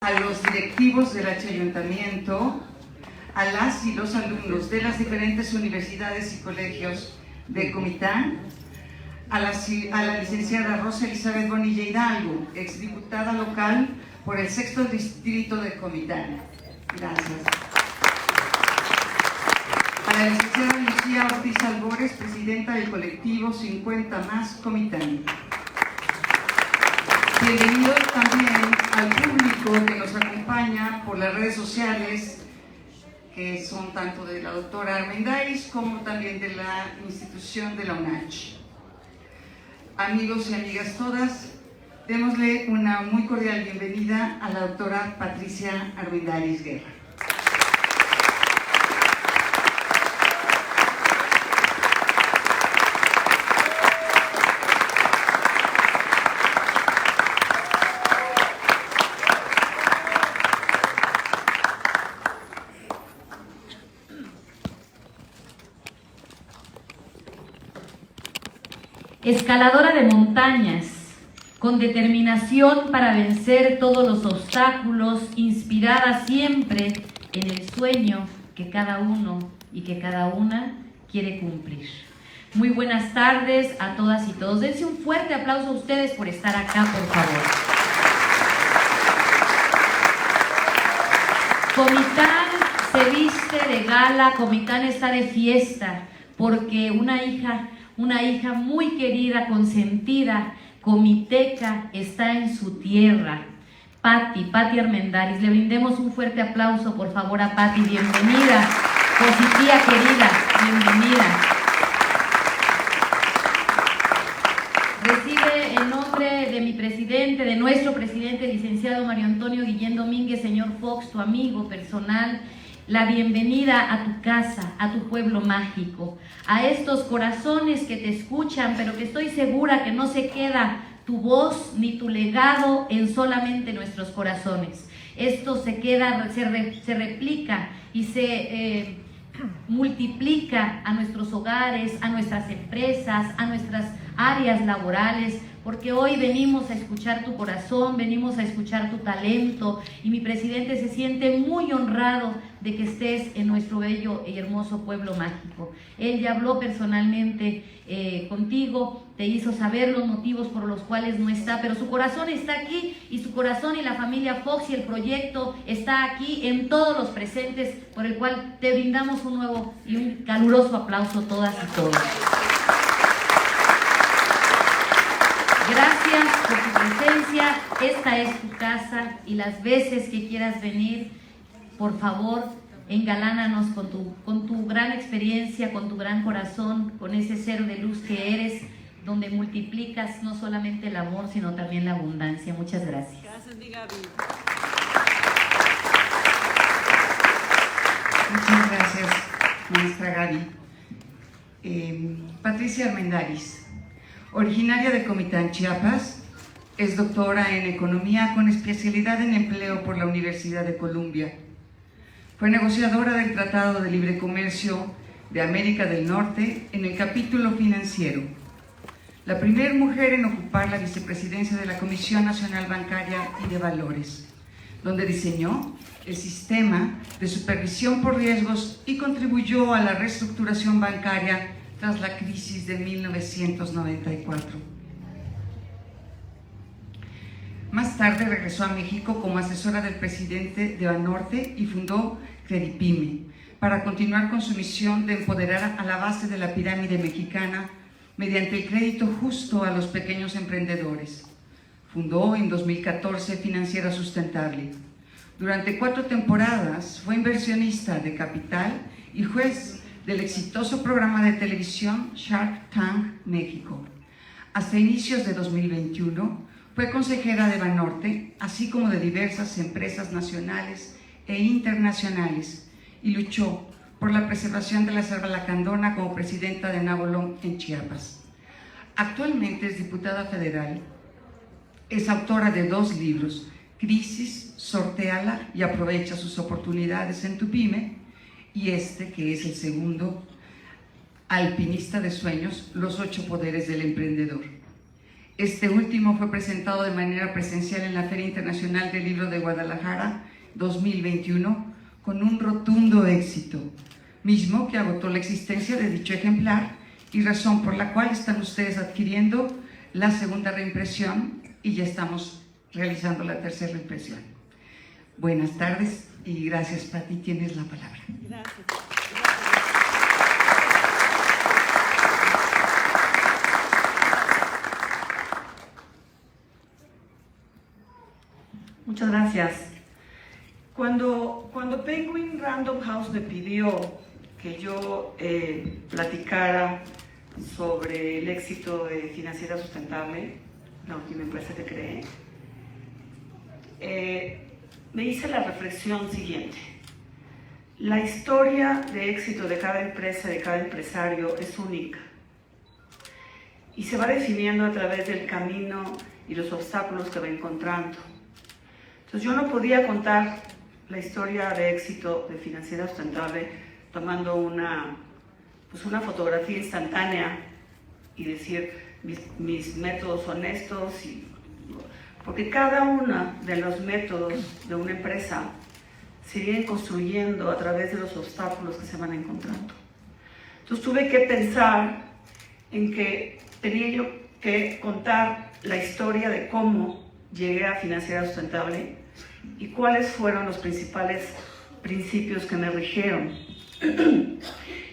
a los directivos del Ayuntamiento, a las y los alumnos de las diferentes universidades y colegios de Comitán, a la licenciada Rosa Elizabeth Bonilla Hidalgo, exdiputada local por el 6º Distrito de Comitán. Gracias. A la licenciada Lucía Ortiz Albores, presidenta del colectivo 50 Más Comitán. Bienvenido también al público que nos acompaña por las redes sociales, que son tanto de la doctora Armendáriz como también de la institución de la UNACH. Amigos y amigas todas, démosle una muy cordial bienvenida a la doctora Patricia Armendáriz Guerra. Escaladora de montañas, con determinación para vencer todos los obstáculos, inspirada siempre en el sueño que cada uno y que cada una quiere cumplir. Muy buenas tardes a todas y todos. Dense un fuerte aplauso a ustedes por estar acá, por favor. Comitán se viste de gala, Comitán está de fiesta, porque una hija muy querida, consentida, comiteca, está en su tierra. Patti Armendáriz. Le brindemos un fuerte aplauso, por favor, a Patti. Bienvenida, Cositía querida, bienvenida. Recibe en nombre de mi presidente, de nuestro presidente, licenciado Mario Antonio Guillén Domínguez, señor Fox, tu amigo personal, la bienvenida a tu casa, a tu pueblo mágico, a estos corazones que te escuchan, pero que estoy segura que no se queda tu voz ni tu legado en solamente nuestros corazones. Esto se queda, se replica y se multiplica a nuestros hogares, a nuestras empresas, a nuestras áreas laborales, porque hoy venimos a escuchar tu corazón, venimos a escuchar tu talento, y mi presidente se siente muy honrado de que estés en nuestro bello y hermoso pueblo mágico. Él ya habló personalmente contigo, te hizo saber los motivos por los cuales no está, pero su corazón está aquí, y su corazón y la familia Fox y el proyecto está aquí en todos los presentes, por el cual te brindamos un nuevo y un caluroso aplauso todas y todos. Gracias por tu presencia. Esta es tu casa, y las veces que quieras venir, por favor, engalánanos con tu gran experiencia, con tu gran corazón, con ese ser de luz que eres, donde multiplicas no solamente el amor, sino también la abundancia. Muchas gracias. Gracias, mi Gaby. Muchas gracias, maestra Gaby. Patricia Armendáriz, originaria de Comitán, Chiapas, es doctora en Economía con especialidad en Empleo por la Universidad de Columbia. Fue negociadora del Tratado de Libre Comercio de América del Norte en el capítulo financiero. La primera mujer en ocupar la vicepresidencia de la Comisión Nacional Bancaria y de Valores, donde diseñó el sistema de supervisión por riesgos y contribuyó a la reestructuración bancaria tras la crisis de 1994. Más tarde regresó a México como asesora del presidente de Banorte y fundó Credipyme para continuar con su misión de empoderar a la base de la pirámide mexicana mediante el crédito justo a los pequeños emprendedores. Fundó en 2014 Financiera Sustentable. Durante 4 temporadas fue inversionista de capital y juez del exitoso programa de televisión Shark Tank México. Hasta inicios de 2021 fue consejera de Banorte, así como de diversas empresas nacionales e internacionales, y luchó por la preservación de la selva lacandona como presidenta de Nabolón en Chiapas. Actualmente es diputada federal, es autora de 2 libros, Crisis, sortéala y aprovecha sus oportunidades en tu pyme, y que es el segundo, Alpinista de Sueños, los 8 poderes del emprendedor. Este último fue presentado de manera presencial en la Feria Internacional del Libro de Guadalajara 2021 con un rotundo éxito, mismo que agotó la existencia de dicho ejemplar y razón por la cual están ustedes adquiriendo la segunda reimpresión y ya estamos realizando la tercera reimpresión. Buenas tardes y gracias, Pati, tienes la palabra. Gracias. Muchas gracias. Cuando Penguin Random House me pidió que yo platicara sobre el éxito de Financiera Sustentable, la última empresa que creé, me hice la reflexión siguiente. La historia de éxito de cada empresa, de cada empresario, es única y se va definiendo a través del camino y los obstáculos que va encontrando. Entonces yo no podía contar la historia de éxito de Financiera Sustentable tomando una fotografía instantánea y decir mis métodos honestos, porque cada uno de los métodos de una empresa se vienen construyendo a través de los obstáculos que se van encontrando. Entonces tuve que pensar en que tenía yo que contar la historia de cómo llegué a Financiera Sustentable y cuáles fueron los principales principios que me rigieron.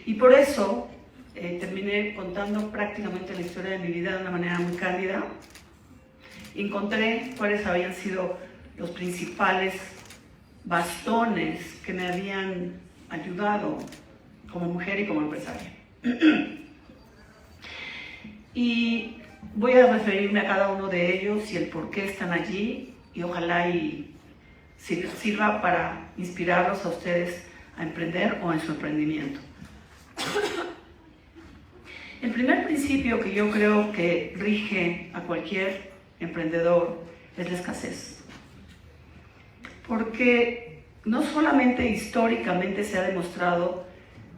Y por eso terminé contando prácticamente la historia de mi vida de una manera muy cándida. Encontré cuáles habían sido los principales bastones que me habían ayudado como mujer y como empresaria. Y voy a referirme a cada uno de ellos y el por qué están allí, y ojalá sirva para inspirarlos a ustedes a emprender o en su emprendimiento. El primer principio que yo creo que rige a cualquier emprendedor es la escasez. Porque no solamente históricamente se ha demostrado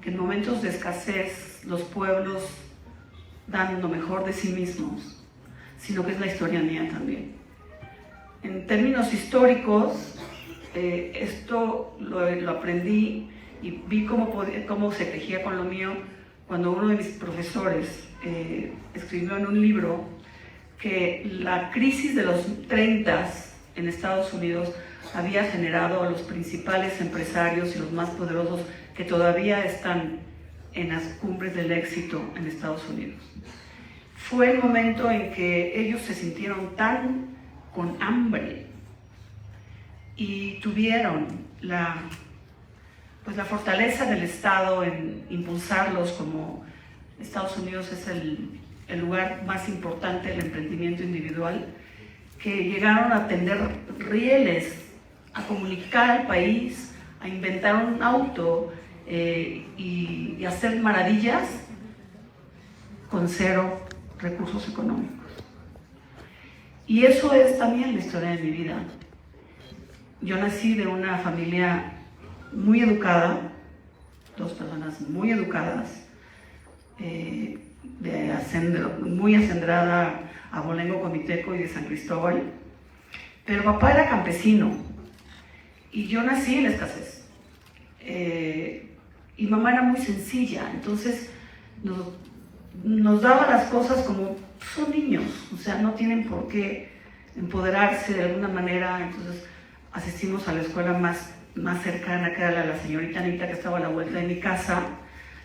que en momentos de escasez los pueblos dan lo mejor de sí mismos, sino que es la historia mía también. En términos históricos, esto lo aprendí y vi cómo se tejía con lo mío cuando uno de mis profesores escribió en un libro que la crisis de los 30 en Estados Unidos había generado a los principales empresarios y los más poderosos que todavía están en las cumbres del éxito en Estados Unidos. Fue el momento en que ellos se sintieron tan con hambre y tuvieron la fortaleza del Estado en impulsarlos, como Estados Unidos es el lugar más importante del emprendimiento individual, que llegaron a tender rieles, a comunicar al país, a inventar un auto y hacer maravillas con cero recursos económicos. Y eso es también la historia de mi vida. Yo nací de una familia muy educada, dos personas muy educadas, muy acendrada a Abolengo, Comiteco y de San Cristóbal, pero papá era campesino y yo nací en la escasez. Y mamá era muy sencilla, entonces nos daba las cosas como son niños, o sea, no tienen por qué empoderarse de alguna manera. Entonces asistimos a la escuela más cercana, que era la señorita Anita, que estaba a la vuelta de mi casa.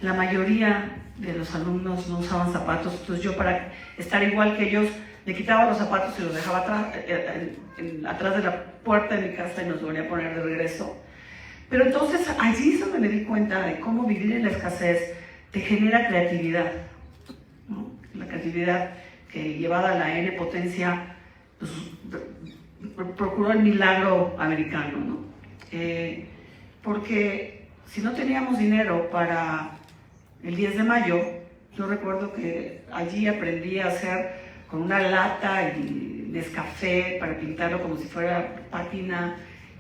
La mayoría de los alumnos no usaban zapatos, entonces yo, para estar igual que ellos, me quitaba los zapatos y los dejaba atrás de la puerta de mi casa y nos volvía a poner de regreso. Pero entonces allí es donde me di cuenta de cómo vivir en la escasez te genera creatividad, ¿no? La creatividad que, llevada a la N potencia, pues, procuró el milagro americano, ¿no? Porque si no teníamos dinero para el 10 de mayo, yo recuerdo que allí aprendí a hacer con una lata y Nescafé para pintarlo como si fuera pátina,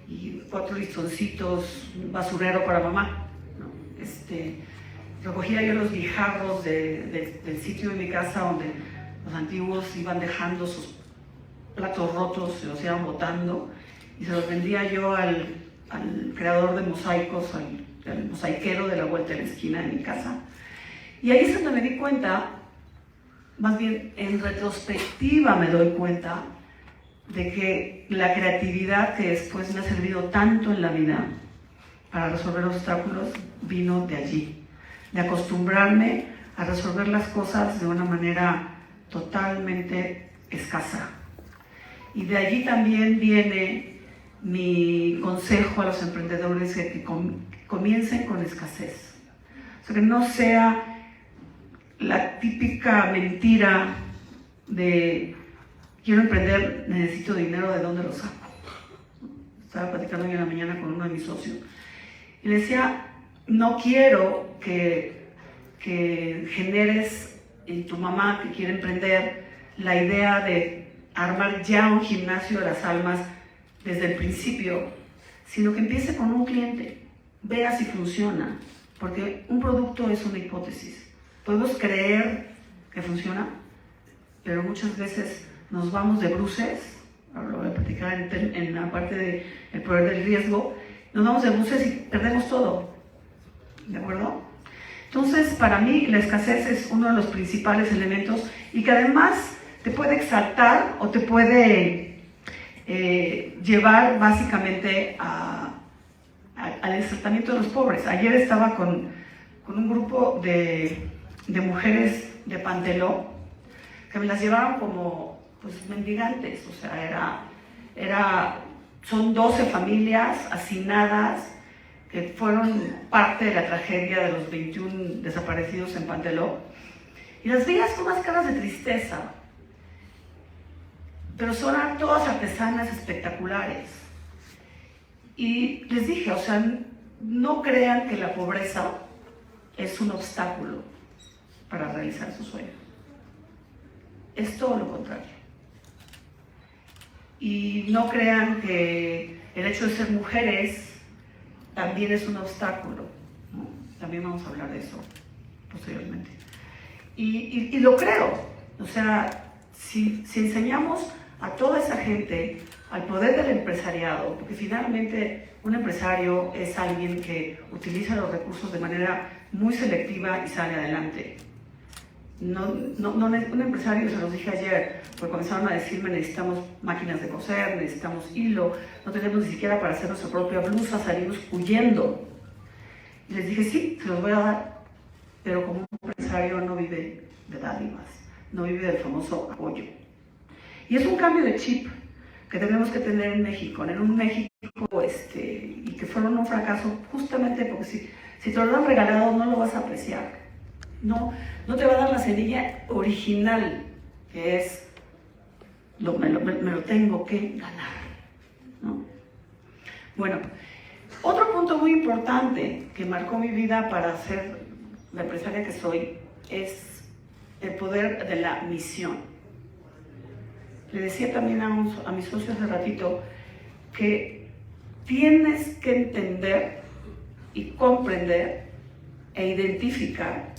y 4 listoncitos, un basurero para mamá, ¿no? Recogía yo los guijarros del sitio de mi casa donde Los antiguos iban dejando sus platos rotos, se los iban botando y se los vendía yo al creador de mosaicos, al mosaiquero de la vuelta de la esquina de mi casa. Y ahí es donde me di cuenta, más bien en retrospectiva me doy cuenta, de que la creatividad que después me ha servido tanto en la vida para resolver obstáculos vino de allí, de acostumbrarme a resolver las cosas de una manera totalmente escasa. Y de allí también viene mi consejo a los emprendedores de que comiencen con escasez. O sea, que no sea la típica mentira de quiero emprender, necesito dinero, ¿de dónde lo saco? Estaba platicando hoy en la mañana con uno de mis socios y le decía, no quiero que generes en tu mamá que quiere emprender la idea de armar ya un gimnasio de las almas desde el principio, sino que empiece con un cliente, vea si funciona, porque un producto es una hipótesis. Podemos creer que funciona, pero muchas veces nos vamos de bruces, ahora lo voy a platicar en la parte del poder del riesgo, nos vamos de bruces y perdemos todo, ¿de acuerdo? Entonces, para mí, la escasez es uno de los principales elementos y que además te puede exaltar o te puede llevar básicamente al exaltamiento de los pobres. Ayer estaba con un grupo de mujeres de Panteló que me las llevaron como pues mendigantes, o sea, son 12 familias hacinadas que fueron parte de la tragedia de los 21 desaparecidos en Panteló, y las veías con unas caras de tristeza, pero son todas artesanas espectaculares. Y les dije, o sea, no crean que la pobreza es un obstáculo para realizar sus sueños. Es todo lo contrario. Y no crean que el hecho de ser mujeres también es un obstáculo, ¿no? También vamos a hablar de eso posteriormente. Y lo creo. O sea, si enseñamos a toda esa gente al poder del empresariado, porque finalmente un empresario es alguien que utiliza los recursos de manera muy selectiva y sale adelante. Un empresario, se los dije ayer, porque comenzaron a decirme necesitamos máquinas de coser, necesitamos hilo, no tenemos ni siquiera para hacer nuestra propia blusa, salimos huyendo. Y les dije, sí, se los voy a dar, pero como un empresario no vive de dádivas, no vive del famoso apoyo. Y es un cambio de chip que tenemos que tener en México, en un México y que fueron un fracaso justamente porque si te lo han regalado no lo vas a apreciar. No te va a dar la semilla original, que es me lo tengo que ganar, ¿no? Bueno, otro punto muy importante que marcó mi vida para ser la empresaria que soy es el poder de la misión. Le decía también a mis socios hace ratito que tienes que entender y comprender e identificar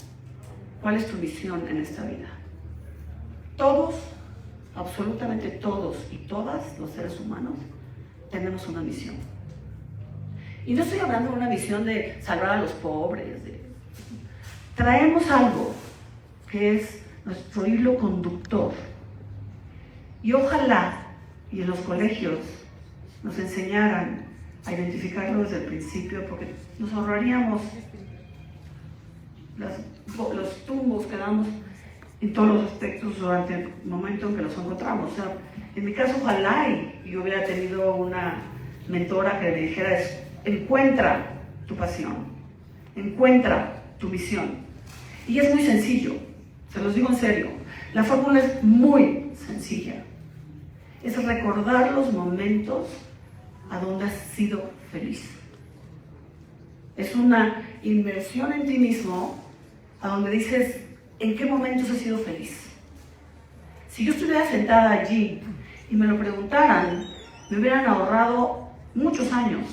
cuál es tu misión en esta vida. Todos, absolutamente todos y todas los seres humanos tenemos una misión. Y no estoy hablando de una misión de salvar a los pobres. Traemos algo que es nuestro hilo conductor. Y ojalá, y en los colegios, nos enseñaran a identificarlo desde el principio, porque nos ahorraríamos los tumbos que damos en todos los aspectos durante el momento en que los encontramos. O sea, en mi caso, ojalá yo hubiera tenido una mentora que me dijera, encuentra tu pasión, encuentra tu misión. Y es muy sencillo, se los digo en serio, la fórmula es muy sencilla. Es recordar los momentos a donde has sido feliz. Es una inmersión en ti mismo a donde dices, ¿en qué momentos he sido feliz? Si yo estuviera sentada allí y me lo preguntaran, me hubieran ahorrado muchos años,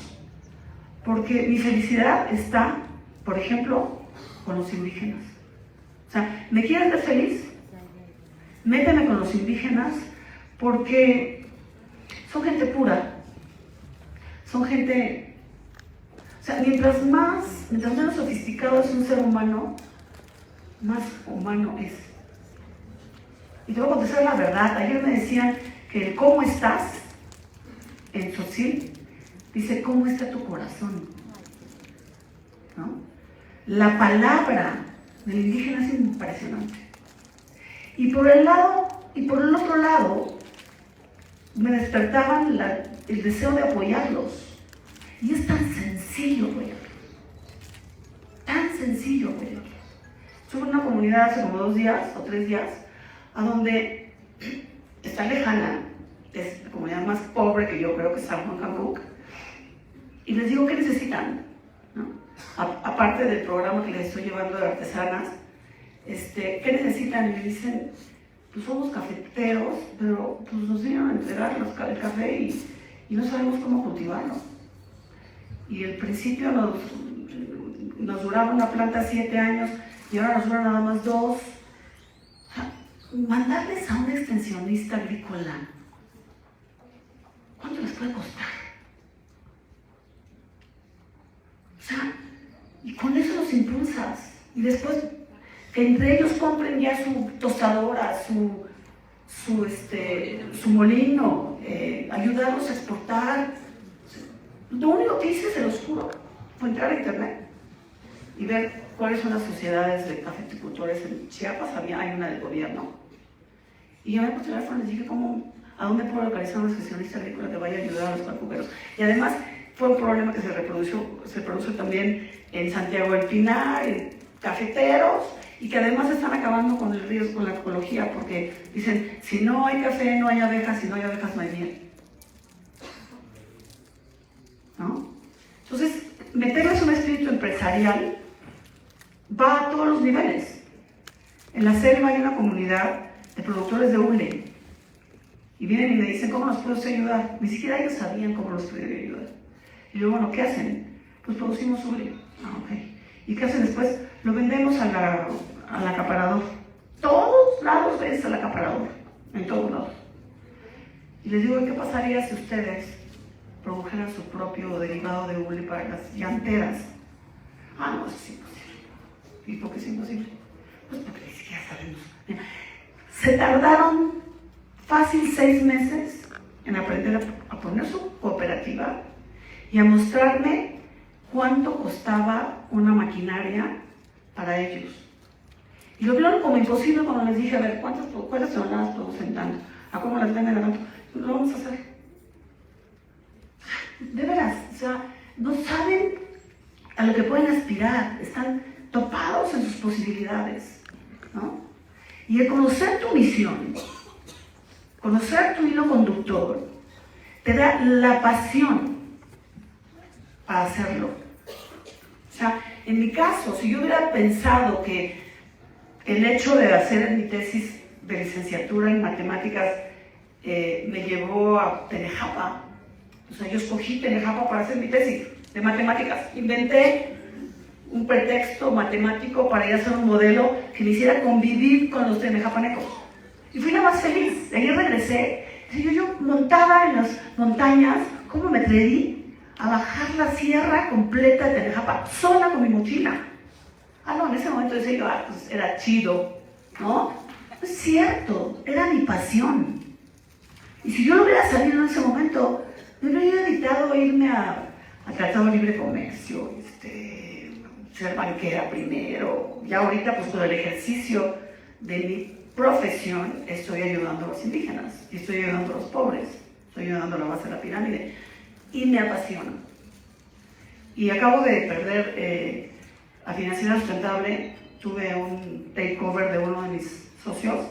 porque mi felicidad está, por ejemplo, con los indígenas. O sea, ¿me quieres ver feliz? méteme con los indígenas porque son gente pura, son gente, o sea, mientras menos sofisticado es un ser humano, más humano es. Y te voy a contestar la verdad. Ayer me decían que el ¿cómo estás? En Tzotzil dice ¿cómo está tu corazón? ¿No? La palabra del indígena es impresionante. Y por el otro lado, me despertaban el deseo de apoyarlos. Y es tan sencillo apoyarlos. Tan sencillo apoyarlos. Estuve en una comunidad hace como 2 días o 3 días, a donde está lejana, es la comunidad más pobre que yo creo que es San Juan Camuc, y les digo, ¿qué necesitan? ¿No? Aparte del programa que les estoy llevando de artesanas, ¿qué necesitan? Y me dicen, pues somos cafeteros, pero pues nos vinieron a entregar el café y no sabemos cómo cultivarlo. Y al principio nos duraba una planta 7 años y ahora nos dura nada más 2. O sea, mandarles a un extensionista agrícola, ¿cuánto les puede costar? O sea, y con eso los impulsas. Y después que entre ellos compren ya su tostadora, su molino, ayudarlos a exportar. Lo único que hice, se los juro, fue entrar a internet y ver cuáles son las sociedades de cafeticultores en Chiapas. Hay una del gobierno. Y llamé por teléfono y les dije a dónde puedo localizar un especialista agrícola que vaya a ayudar a los calcuqueros. Y además fue un problema que se produce también en Santiago del Pinar, en cafeteros, y que además están acabando con el riesgo, con la ecología, porque dicen, si no hay café, no hay abejas, si no hay abejas, no hay miel. ¿No? Entonces, meterles un espíritu empresarial va a todos los niveles. En la selva hay una comunidad de productores de hule, y vienen y me dicen, ¿cómo nos puedes ayudar? Ni siquiera ellos sabían cómo los podía ayudar. Y luego, bueno, ¿qué hacen? Pues producimos hule. Ah, ok. ¿Y qué hacen después? Lo vendemos al acaparador. Todos lados ves al acaparador, en todos lados. Y les digo, ¿qué pasaría si ustedes produjeran su propio derivado de hule para las llanteras? Ah, no, eso es imposible. ¿Y por qué es imposible? Pues porque ni siquiera sabemos. Mira, se tardaron fácil 6 meses en aprender a poner su cooperativa y a mostrarme cuánto costaba una maquinaria para ellos. Y lo vieron como imposible cuando les dije, a ver, ¿cuántas toneladas producen tanto? ¿A cómo las venden a tanto? Lo vamos a hacer. De veras, o sea, no saben a lo que pueden aspirar, están topados en sus posibilidades, ¿no? Y el conocer tu misión, conocer tu hilo conductor, te da la pasión para hacerlo. O sea, en mi caso, si yo hubiera pensado que el hecho de hacer mi tesis de licenciatura en matemáticas me llevó a Tenejapa, o sea, yo escogí Tenejapa para hacer mi tesis de matemáticas. Inventé un pretexto matemático para ir a hacer un modelo que me hiciera convivir con los tenejapanecos. Y fui la más feliz. De ahí regresé. Yo montaba en las montañas, ¿cómo me atreví a bajar la sierra completa de Tenejapa sola con mi mochila? Ah, no, en ese momento decía yo, pues era chido, ¿no? No es cierto, era mi pasión. Y si yo no hubiera salido en ese momento, me hubiera evitado irme a Tratado de Libre Comercio, ser banquera primero. Ya ahorita, pues con el ejercicio de mi profesión, estoy ayudando a los indígenas, y estoy ayudando a los pobres, estoy ayudando a la base de la pirámide, y me apasiona. Y acabo de perder a Financiera Sustentable, tuve un takeover de uno de mis socios,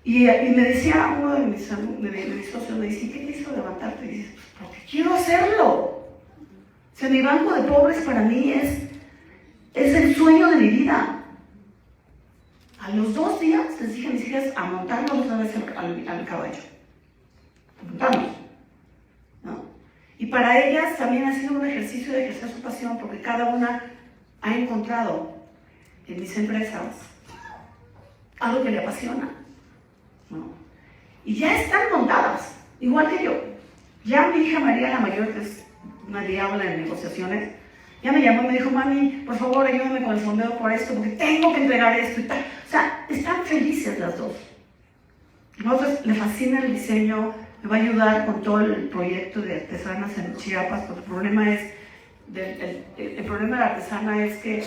y me decía uno de mis socios, me dice, ¿qué te hizo levantarte? Y dices, pues porque quiero hacerlo. O sea, mi banco de pobres para mí es el sueño de mi vida. A los 2 días les dije a mis hijas a montarnos otra vez al caballo. Montamos, ¿no? Y para ellas también ha sido un ejercicio de ejercer su pasión, porque cada una ha encontrado en mis empresas algo que le apasiona. ¿no? Y ya están montadas, igual que yo. Ya mi hija María, la mayor, que es una diabla en negociaciones, ya me llamó y me dijo, mami, por favor, ayúdame con el fondeo por esto, porque tengo que entregar esto y tal. O sea, están felices las dos. A nosotros le fascina el diseño, me va a ayudar con todo el proyecto de artesanas en Chiapas, porque el problema es, el problema de la artesana es que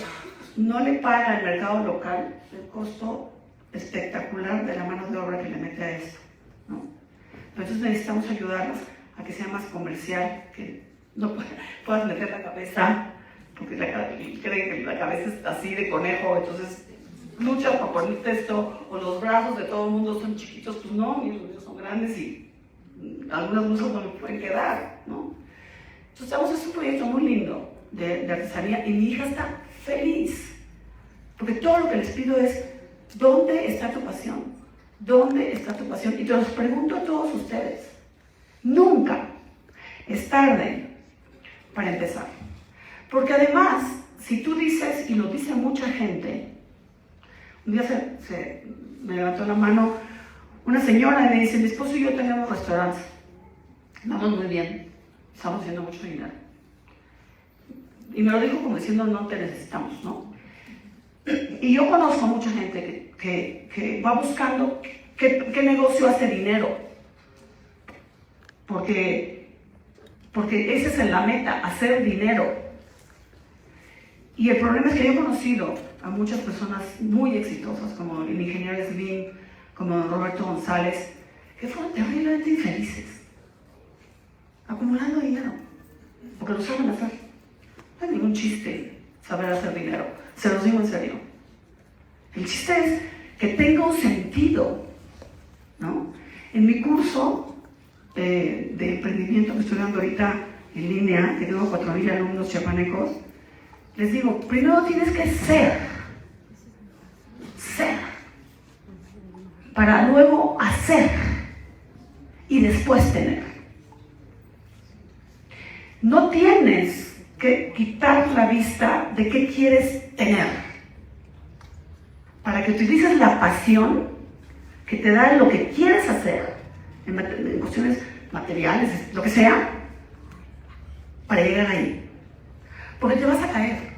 no le paga al mercado local el costo espectacular de la mano de obra que le mete a esto, ¿no? Entonces necesitamos ayudarlas a que sea más comercial, que no puedas meter la cabeza, porque creen que la cabeza es así de conejo, entonces luchas para ponerte esto, o los brazos de todo el mundo son chiquitos, pues no, mis son grandes y algunas blusas no me pueden quedar, ¿no? Entonces es un proyecto muy lindo de artesanía y mi hija está feliz, porque todo lo que les pido es, ¿dónde está tu pasión? ¿Dónde está tu pasión? Y te los pregunto a todos ustedes, nunca es tarde para empezar, porque además, si tú dices, y lo dice mucha gente, un día me levantó la mano una señora y me dice, mi esposo y yo tenemos restaurantes, vamos muy bien, estamos haciendo mucho dinero. Y me lo dijo como diciendo, no te necesitamos, ¿no? Y yo conozco mucha gente que va buscando qué negocio hace dinero, porque esa es la meta, hacer dinero. Y el problema es que yo he conocido a muchas personas muy exitosas, como el ingeniero Slim, como Roberto González, que fueron terriblemente infelices, acumulando dinero, porque lo saben hacer. No hay ningún chiste saber hacer dinero, se los digo en serio. El chiste es que tenga un sentido, ¿no? En mi curso de emprendimiento que estoy dando ahorita en línea, que tengo 4,000 alumnos chiapanecos, les digo, primero tienes que ser, para luego hacer y después tener. No tienes que quitar la vista de qué quieres tener, para que utilices la pasión que te da lo que quieres hacer, en cuestiones materiales, lo que sea, para llegar ahí. Porque te vas a caer.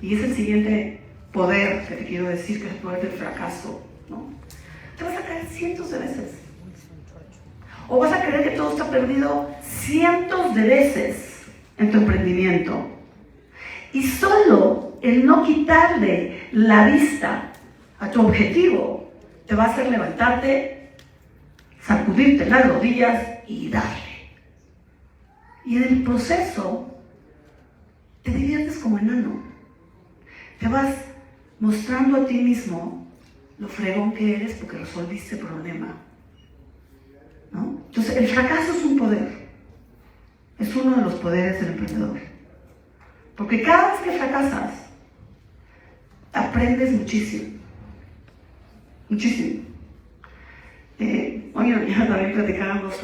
Y es el siguiente poder que te quiero decir, que es el poder del fracaso, ¿no? Te vas a caer cientos de veces. O vas a creer que todo está perdido cientos de veces en tu emprendimiento. Y solo el no quitarle la vista a tu objetivo te va a hacer levantarte, sacudirte las rodillas y darle. Y en el proceso te diviertes como enano. Te vas mostrando a ti mismo lo fregón que eres porque resolviste el problema, ¿no? Entonces, el fracaso es un poder. Es uno de los poderes del emprendedor. Porque cada vez que fracasas, aprendes muchísimo. Muchísimo. Hoy en la mañana también platicábamos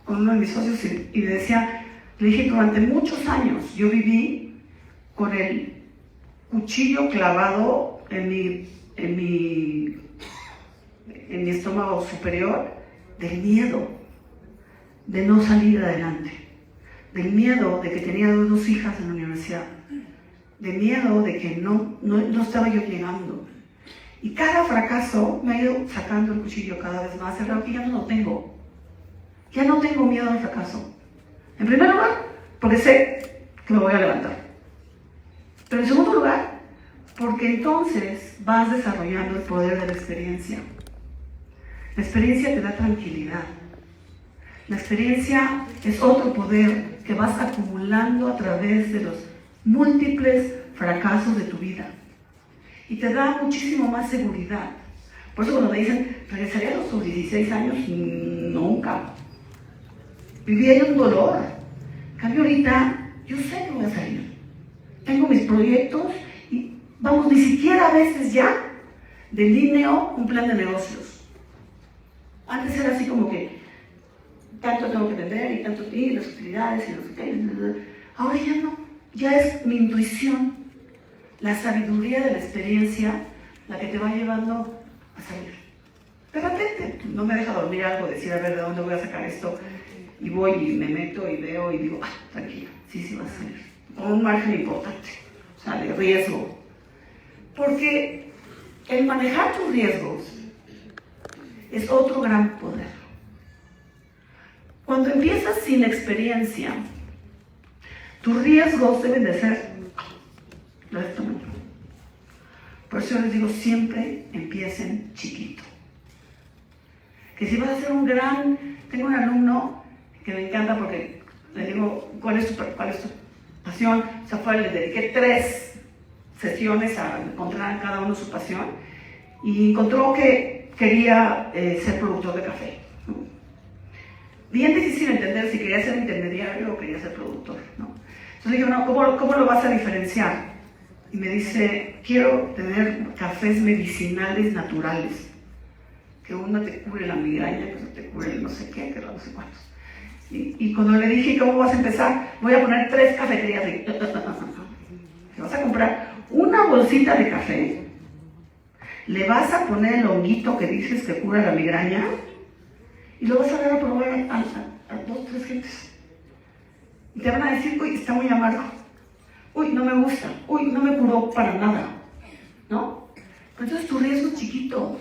con uno de mis socios y me decía, le dije, durante muchos años yo viví con el cuchillo clavado en mi estómago superior del miedo de no salir adelante, del miedo de que tenía 2 hijas en la universidad, del miedo de que no estaba yo llegando. Y cada fracaso me ha ido sacando el cuchillo cada vez más, es algo que ya no lo tengo. Ya no tengo miedo al fracaso. En primer lugar, porque sé que me voy a levantar. Pero en segundo lugar, porque entonces vas desarrollando el poder de la experiencia. La experiencia te da tranquilidad. La experiencia es otro poder que vas acumulando a través de los múltiples fracasos de tu vida. Y te da muchísimo más seguridad. Por eso cuando me dicen, ¿regresaría a los 16 años? Nunca. Vivía yo un dolor. En cambio ahorita, yo sé que voy a salir. Tengo mis proyectos y, vamos, ni siquiera a veces ya delineo un plan de negocios. Antes era así como que tanto tengo que vender y tanto y las utilidades y no sé qué. Ahora ya no. Ya es mi intuición, la sabiduría de la experiencia, la que te va llevando a salir. De repente, no me deja dormir algo, decir, a ver, ¿de dónde voy a sacar esto? Y voy y me meto y veo y digo, tranquila, sí va a salir. Con un margen importante, o sea, de riesgo. Porque el manejar tus riesgos es otro gran poder. Cuando empiezas sin experiencia, tus riesgos deben de ser de este tamaño. Por eso yo les digo, siempre empiecen chiquito. Que si vas a ser un gran... Tengo un alumno que me encanta porque le digo, ¿cuál es tu pasión? O sea, le dediqué 3 sesiones a encontrar en cada uno su pasión y encontró que quería ser productor de café. Bien difícil entender si quería ser intermediario o quería ser productor, ¿no? Entonces le dije, bueno, ¿cómo lo vas a diferenciar? Y me dice, quiero tener cafés medicinales naturales, que uno te cure la migraña, que otro te cure el no sé qué, que no sé cuántos. Y cuando le dije, ¿cómo vas a empezar? Voy a poner 3 cafeterías de... Te vas a comprar una bolsita de café, le vas a poner el honguito que dices que cura la migraña y lo vas a dar a probar a 2, 3 gentes. Y te van a decir, uy, está muy amargo. Uy, no me gusta. Uy, no me curó para nada. ¿No? Pero entonces tu riesgo es chiquito.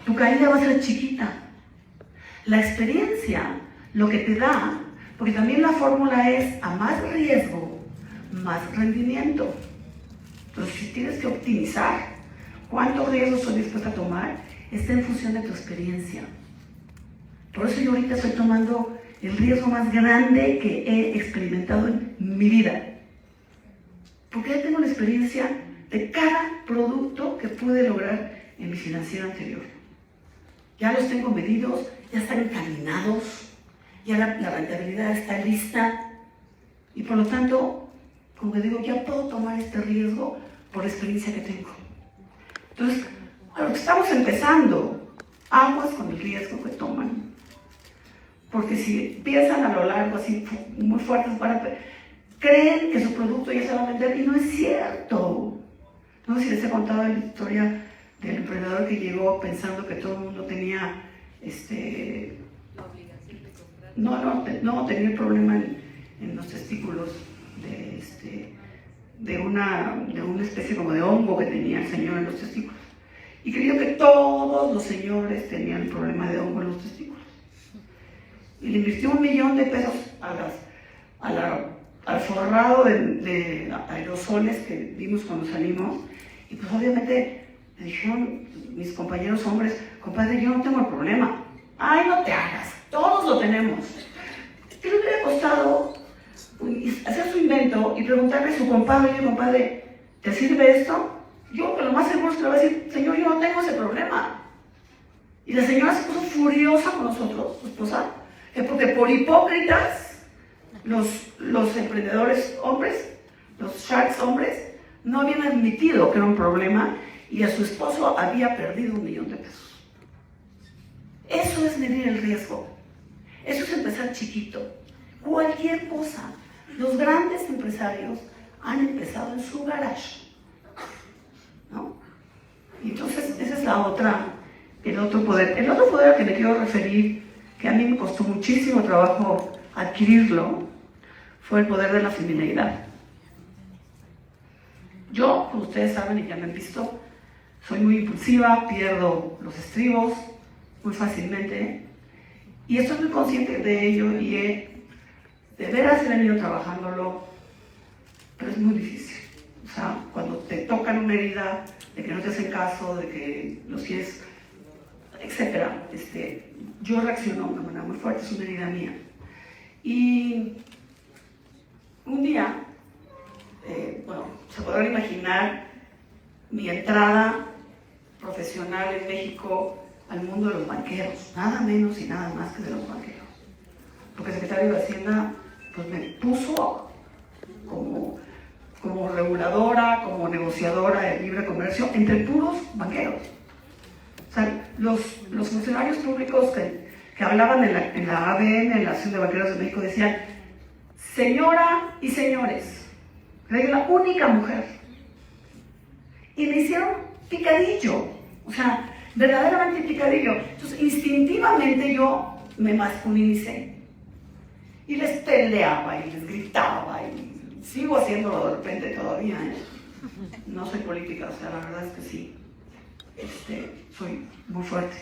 Tu caída va a ser chiquita. La experiencia, lo que te da, porque también la fórmula es a más riesgo, más rendimiento. Entonces, si tienes que optimizar cuántos riesgos estoy dispuesta a tomar, está en función de tu experiencia. Por eso yo ahorita estoy tomando el riesgo más grande que he experimentado en mi vida. Porque ya tengo la experiencia de cada producto que pude lograr en mi financiero anterior. Ya los tengo medidos, ya están encaminados, ya la rentabilidad está lista y por lo tanto, como digo, ya puedo tomar este riesgo por la experiencia que tengo. Entonces, a lo que estamos empezando, aguas con el riesgo que toman. Porque si empiezan a lo largo así muy fuertes, creen que su producto ya se va a vender y no es cierto. No sé si les he contado la historia del emprendedor que llegó pensando que todo el mundo tenía la obligación de comprar. No, tenía el problema en los testículos de una especie como de hongo que tenía el señor en los testículos. Y creyó que todos los señores tenían el problema de hongo en los testículos. Y le invirtió $1 millón al forrado de aerosoles que vimos cuando salimos. Y pues obviamente me dijeron mis compañeros hombres, compadre, yo no tengo el problema. Ay, no te hagas, todos lo tenemos. ¿Qué le hubiera costado hacer su invento y preguntarle a su compadre, oye, compadre, ¿te sirve esto? Yo, que lo más seguro es que le voy a decir, señor, yo no tengo ese problema. Y la señora se puso furiosa con nosotros, su esposa, porque por hipócritas, los emprendedores hombres, los sharks hombres, no habían admitido que era un problema y a su esposo había perdido $1 millón. Eso es medir el riesgo. Eso es empezar chiquito. Cualquier cosa. Los grandes empresarios han empezado en su garage, ¿no? Y entonces, esa es el otro poder. El otro poder al que me quiero referir, que a mí me costó muchísimo trabajo adquirirlo, fue el poder de la feminidad. Yo, como ustedes saben y ya me han visto, soy muy impulsiva, pierdo los estribos muy fácilmente y estoy muy consciente de ello y de veras he venido trabajándolo, pero es muy difícil. O sea, cuando te tocan una herida, de que no te hacen caso, de que los quieres, etc. Yo reacciono de una manera muy fuerte, es una herida mía. Y un día, se podrán imaginar mi entrada profesional en México al mundo de los banqueros, nada menos y nada más que de los banqueros. Porque el secretario de Hacienda pues, me puso como reguladora, como negociadora de libre comercio entre puros banqueros. O sea, los funcionarios públicos que hablaban en la ABN, en la Asociación de Banqueros de México, decían, señora y señores, era la única mujer. Y me hicieron picadillo. O sea, verdaderamente picadillo. Entonces, instintivamente yo me masculinicé. Y les peleaba y les gritaba y sigo haciéndolo de repente todavía, ¿eh? No soy política, o sea, la verdad es que sí, soy muy fuerte.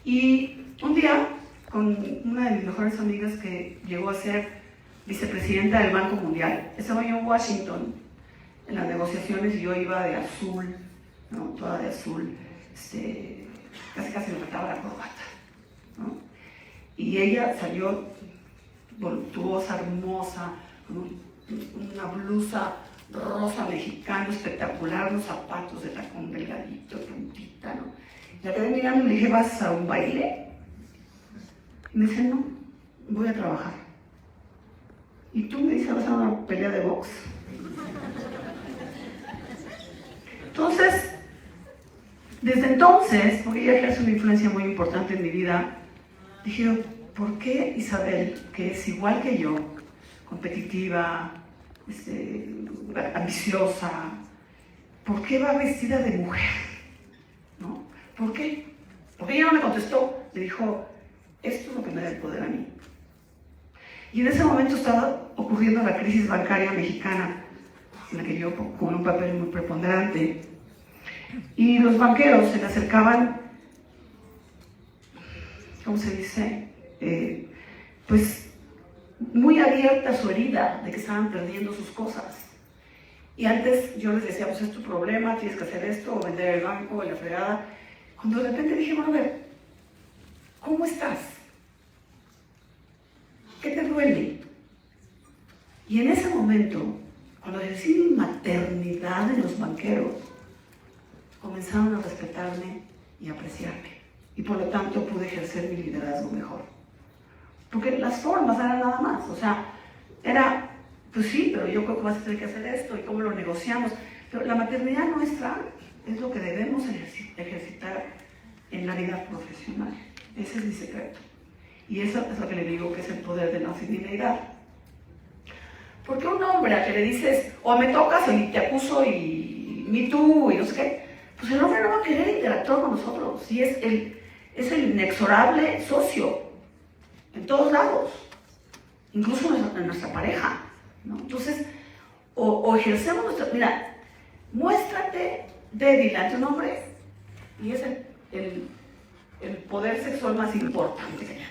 Y un día, con una de mis mejores amigas que llegó a ser vicepresidenta del Banco Mundial, estaba yo en Washington en las negociaciones y yo iba de azul, ¿no? Toda de azul, casi me faltaba la corbata, ¿no? Y ella salió voluptuosa, hermosa, con una blusa rosa mexicano espectacular, unos zapatos de tacón delgadito, puntita, ¿no? La quedé mirando y le dije, ¿vas a un baile? Y me dice, no, voy a trabajar. Y tú me dices, ¿vas a una pelea de box? Entonces, desde entonces, porque ella ejerce una influencia muy importante en mi vida, dije, ¿por qué Isabel, que es igual que yo, competitiva, ambiciosa, por qué va vestida de mujer? ¿No? ¿Por qué? Porque ella no me contestó, me dijo, esto es lo que me da el poder a mí. Y en ese momento estaba ocurriendo la crisis bancaria mexicana, en la que yo jugué un papel muy preponderante. Y los banqueros se le acercaban, ¿cómo se dice? Pues muy abierta su herida de que estaban perdiendo sus cosas. Y antes yo les decía, pues es tu problema, tienes que hacer esto, o vender el banco, o la fregada. Cuando de repente dije, bueno, a ver, ¿cómo estás? ¿Qué te duele? Y en ese momento, cuando ejercí mi maternidad en los banqueros, comenzaron a respetarme y apreciarme. Y por lo tanto pude ejercer mi liderazgo mejor. Porque las formas eran nada más, o sea, era, pues sí, pero yo creo que vas a tener que hacer esto y cómo lo negociamos. Pero la maternidad nuestra es lo que debemos ejercitar en la vida profesional. Ese es mi secreto. Y eso es lo que le digo que es el poder de la femineidad. Porque un hombre a que le dices, o me tocas y te acuso y me tú y no sé qué, pues el hombre no va a querer interactuar con nosotros. Y es el inexorable socio en todos lados, incluso en nuestra pareja, ¿no? Entonces, o ejercemos nuestra... Mira, muéstrate débil ante un hombre y es el poder sexual más importante que hay.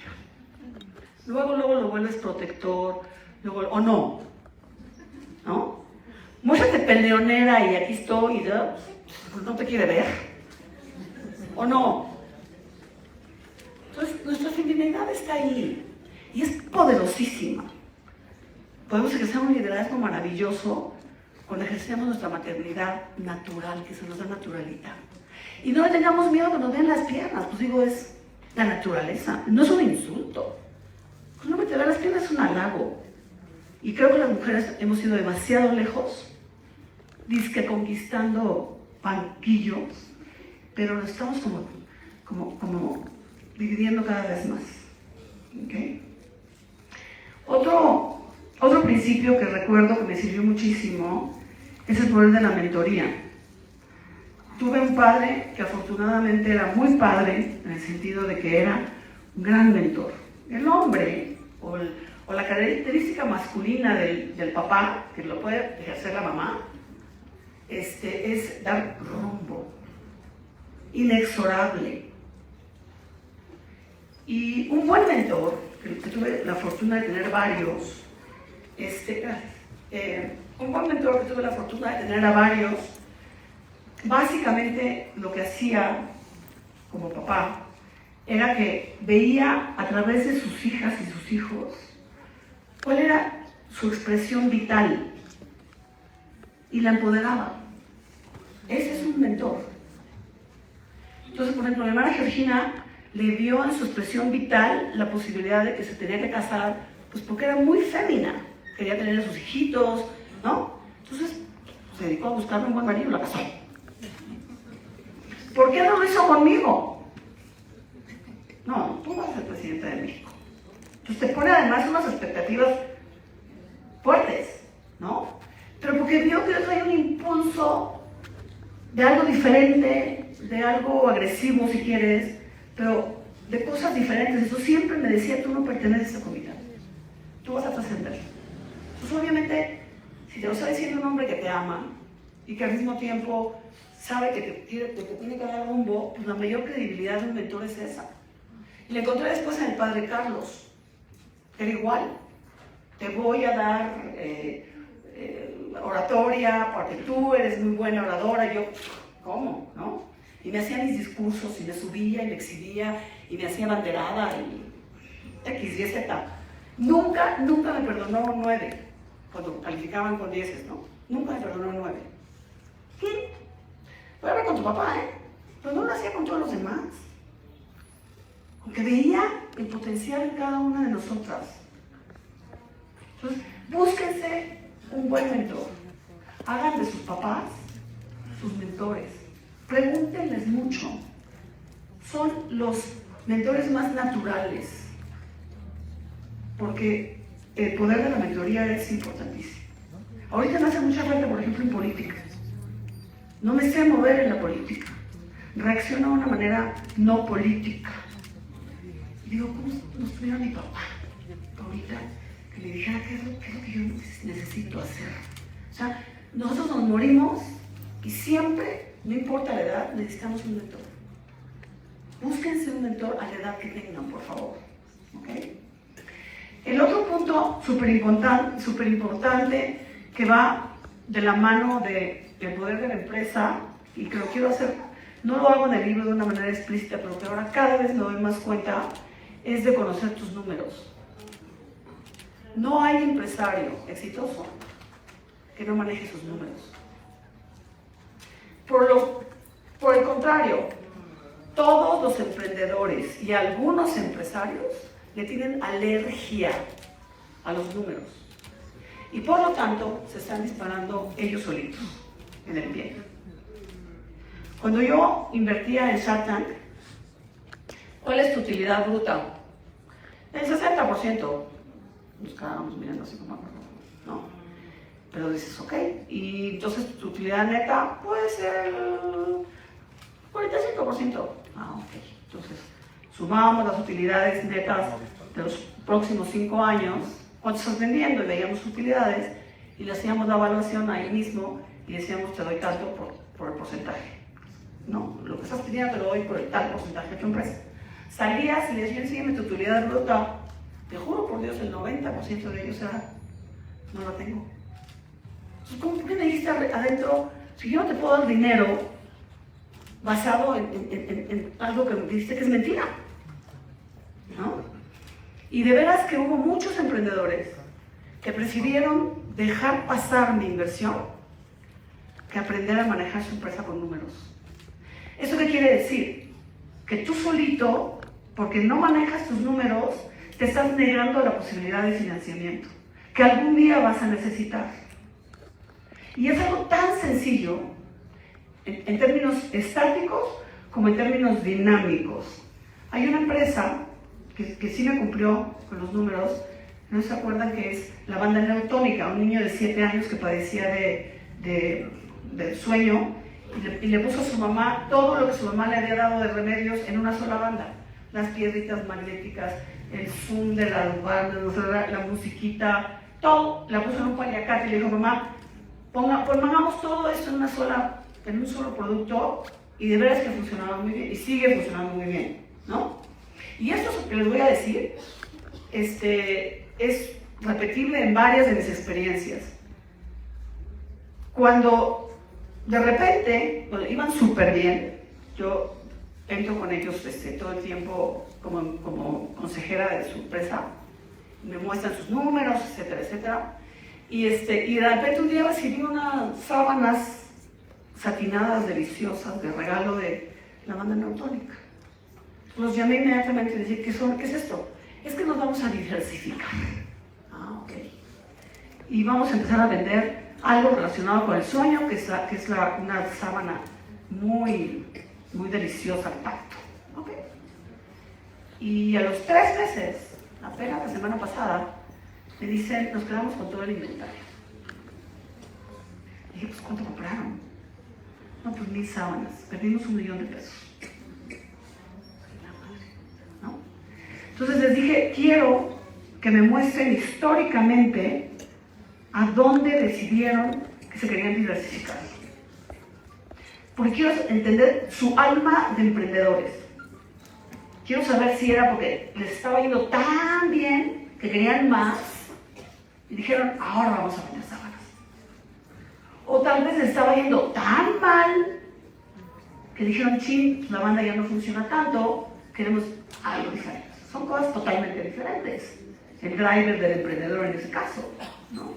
Luego lo vuelves protector, luego, o no, ¿no? Muéstrate peleonera y aquí estoy y pues no te quiere ver, o no. Entonces, nuestra feminidad está ahí y es poderosísima. Podemos ejercer un liderazgo maravilloso cuando ejercemos nuestra maternidad natural, que se nos da naturalidad. Y no le tengamos miedo cuando vean las piernas, pues digo, es la naturaleza, no es un insulto. Cuando me te vean las piernas es un halago. Y creo que las mujeres hemos ido demasiado lejos, dizque conquistando banquillos, pero lo estamos como dividiendo cada vez más. ¿Okay? Otro principio que recuerdo que me sirvió muchísimo es el poder de la mentoría. Tuve un padre que afortunadamente era muy padre, en el sentido de que era un gran mentor. El hombre, o la característica masculina del papá, que lo puede ejercer la mamá, es dar rumbo, inexorable. Y un buen mentor, que tuve la fortuna de tener varios, básicamente lo que hacía como papá era que veía a través de sus hijas y sus hijos cuál era su expresión vital y la empoderaba. Ese es un mentor. Entonces, por ejemplo, mi hermana Georgina le dio en su expresión vital la posibilidad de que se tenía que casar, pues porque era muy fémina, quería tener a sus hijitos, ¿no? Entonces se dedicó a buscarme un buen marido y la casó. ¿Por qué no lo hizo conmigo? No, tú vas a ser presidenta de México. Entonces te pone además unas expectativas fuertes, ¿no? Pero porque vio que yo traía un impulso de algo diferente, de algo agresivo si quieres, pero de cosas diferentes. Eso siempre me decía, tú no perteneces a esta comunidad, tú vas a trascender. Pues obviamente, si te lo está diciendo un hombre que te ama y que al mismo tiempo sabe que te tiene que dar rumbo, pues la mayor credibilidad de un mentor es esa. Y le encontré después en el padre Carlos, que era igual. Te voy a dar oratoria porque tú eres muy buena oradora. Y yo, ¿cómo? ¿No? Y me hacía mis discursos y me subía y me exhibía y me hacía banderada y X, Y, Z. Nunca me perdonó un 9 cuando calificaban con 10, ¿no? Nunca me perdonó un 9. Voy a hablar con tu papá, pero no lo hacía con todos los demás. Aunque veía el potencial en cada una de nosotras. Entonces, búsquense un buen mentor. Hagan de sus papás sus mentores. Pregúntenles mucho. Son los mentores más naturales. Porque el poder de la mentoría es importantísimo. Ahorita me hace mucha falta, por ejemplo, en política. No me sé mover en la política. Reacciono de una manera no política. Y digo, ¿cómo no estuviera mi papá ahorita? Que le dijera qué es lo que yo necesito hacer. O sea, nosotros nos morimos y siempre, no importa la edad, necesitamos un mentor. Búsquense un mentor a la edad que tengan, por favor. ¿Okay? El otro punto súper importante que va de la mano del poder de la empresa, y que lo quiero hacer, no lo hago en el libro de una manera explícita, pero que ahora cada vez me doy más cuenta, es de conocer tus números. No hay empresario exitoso que no maneje sus números. Por el contrario, todos los emprendedores y algunos empresarios le tienen alergia a los números. Y por lo tanto, se están disparando ellos solitos en el pie. Cuando yo invertía en Shark Tank, ¿cuál es tu utilidad bruta? El 60%. Nos quedábamos mirando así como, ¿no? Pero dices, ok, y entonces tu utilidad neta puede ser el 45%. Ah, ok. Entonces, sumábamos las utilidades netas de los próximos 5 años, cuánto estás vendiendo, y veíamos utilidades, y le hacíamos la evaluación ahí mismo, y decíamos, te doy tanto por el porcentaje. No, lo que estás pidiendo te lo doy por el tal porcentaje de tu empresa. Salías y le decían, sígueme tu utilidad bruta. Te juro por Dios, el 90% de ellos era, no la tengo. Entonces, ¿por qué me dijiste adentro, si yo no te puedo dar dinero basado en algo que me dijiste que es mentira? ¿No? Y de veras que hubo muchos emprendedores que prefirieron dejar pasar mi inversión que aprender a manejar su empresa con números. ¿Eso qué quiere decir? Que tú solito, porque no manejas tus números, te estás negando la posibilidad de financiamiento, que algún día vas a necesitar. Y es algo tan sencillo, en términos estáticos, como en términos dinámicos. Hay una empresa que sí me cumplió con los números, ¿no se acuerdan? Que es la banda neutónica, un niño de 7 años que padecía de sueño, y le puso a su mamá todo lo que su mamá le había dado de remedios en una sola banda. Las piedritas magnéticas, el zoom de las bandas, la musiquita, todo, la puso en un paliacate y le dijo, mamá, pongamos todo esto en un solo producto, y de veras que funcionaba muy bien, y sigue funcionando muy bien, ¿no? Y esto que les voy a decir, es repetible en varias de mis experiencias. Cuando de repente, iban súper bien, yo entro con ellos todo el tiempo como consejera de su empresa, me muestran sus números, etcétera, etcétera, y de repente un día recibí unas sábanas satinadas deliciosas de regalo de la banda neutónica. Los llamé inmediatamente y les dije, ¿qué es esto? Es que nos vamos a diversificar. Ah, ok. Y vamos a empezar a vender algo relacionado con el sueño, que es una sábana muy, muy deliciosa al tacto. Okay. Y a los 3 meses, apenas la semana pasada, me dicen, nos quedamos con todo el inventario. Y dije, pues, ¿cuánto compraron? No, pues 1000 sábanas, perdimos $1,000,000. ¿No? Entonces les dije, quiero que me muestren históricamente a dónde decidieron que se querían diversificar. Porque quiero entender su alma de emprendedores. Quiero saber si era porque les estaba yendo tan bien que querían más y dijeron, ahora vamos a vender sábanas. O tal vez les estaba yendo tan mal que dijeron, chin, la banda ya no funciona tanto, queremos algo diferente. Son cosas totalmente diferentes. El driver del emprendedor en ese caso, ¿no?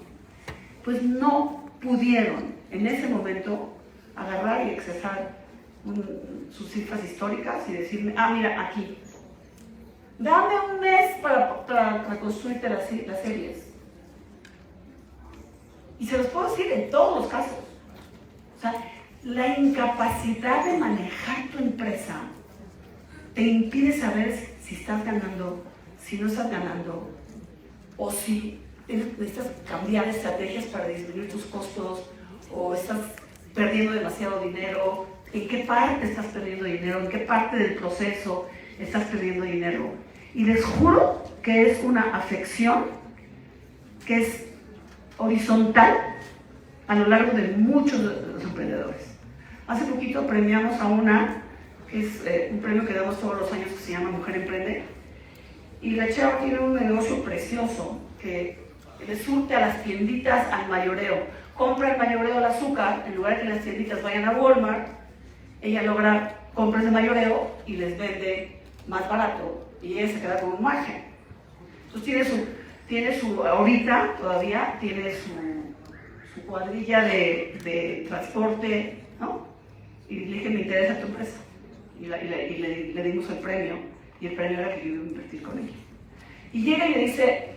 Pues no pudieron en ese momento agarrar y accesar sus cifras históricas y decirme, ah, mira, aquí, dame un mes para reconstruirte las series. Y se los puedo decir en todos los casos. O sea, la incapacidad de manejar tu empresa te impide saber si estás ganando, si no estás ganando, o si necesitas cambiar estrategias para disminuir tus costos, o estás perdiendo demasiado dinero, en qué parte estás perdiendo dinero, en qué parte del proceso estás perdiendo dinero. Y les juro que es una afección que es horizontal a lo largo de muchos de los emprendedores. Hace poquito premiamos a una, que es un premio que damos todos los años, que se llama Mujer Emprende, y la chava tiene un negocio precioso que le surte a las tienditas al mayoreo. Compra el mayoreo el azúcar, en lugar de que las tienditas vayan a Walmart, ella logra compras de mayoreo y les vende más barato y ella se queda con un margen. Entonces tiene su ahorita todavía tiene su cuadrilla de transporte, ¿no? Y le dije, me interesa tu empresa. Y le dimos el premio, y el premio era que yo iba a invertir con ella. Y llega y le dice,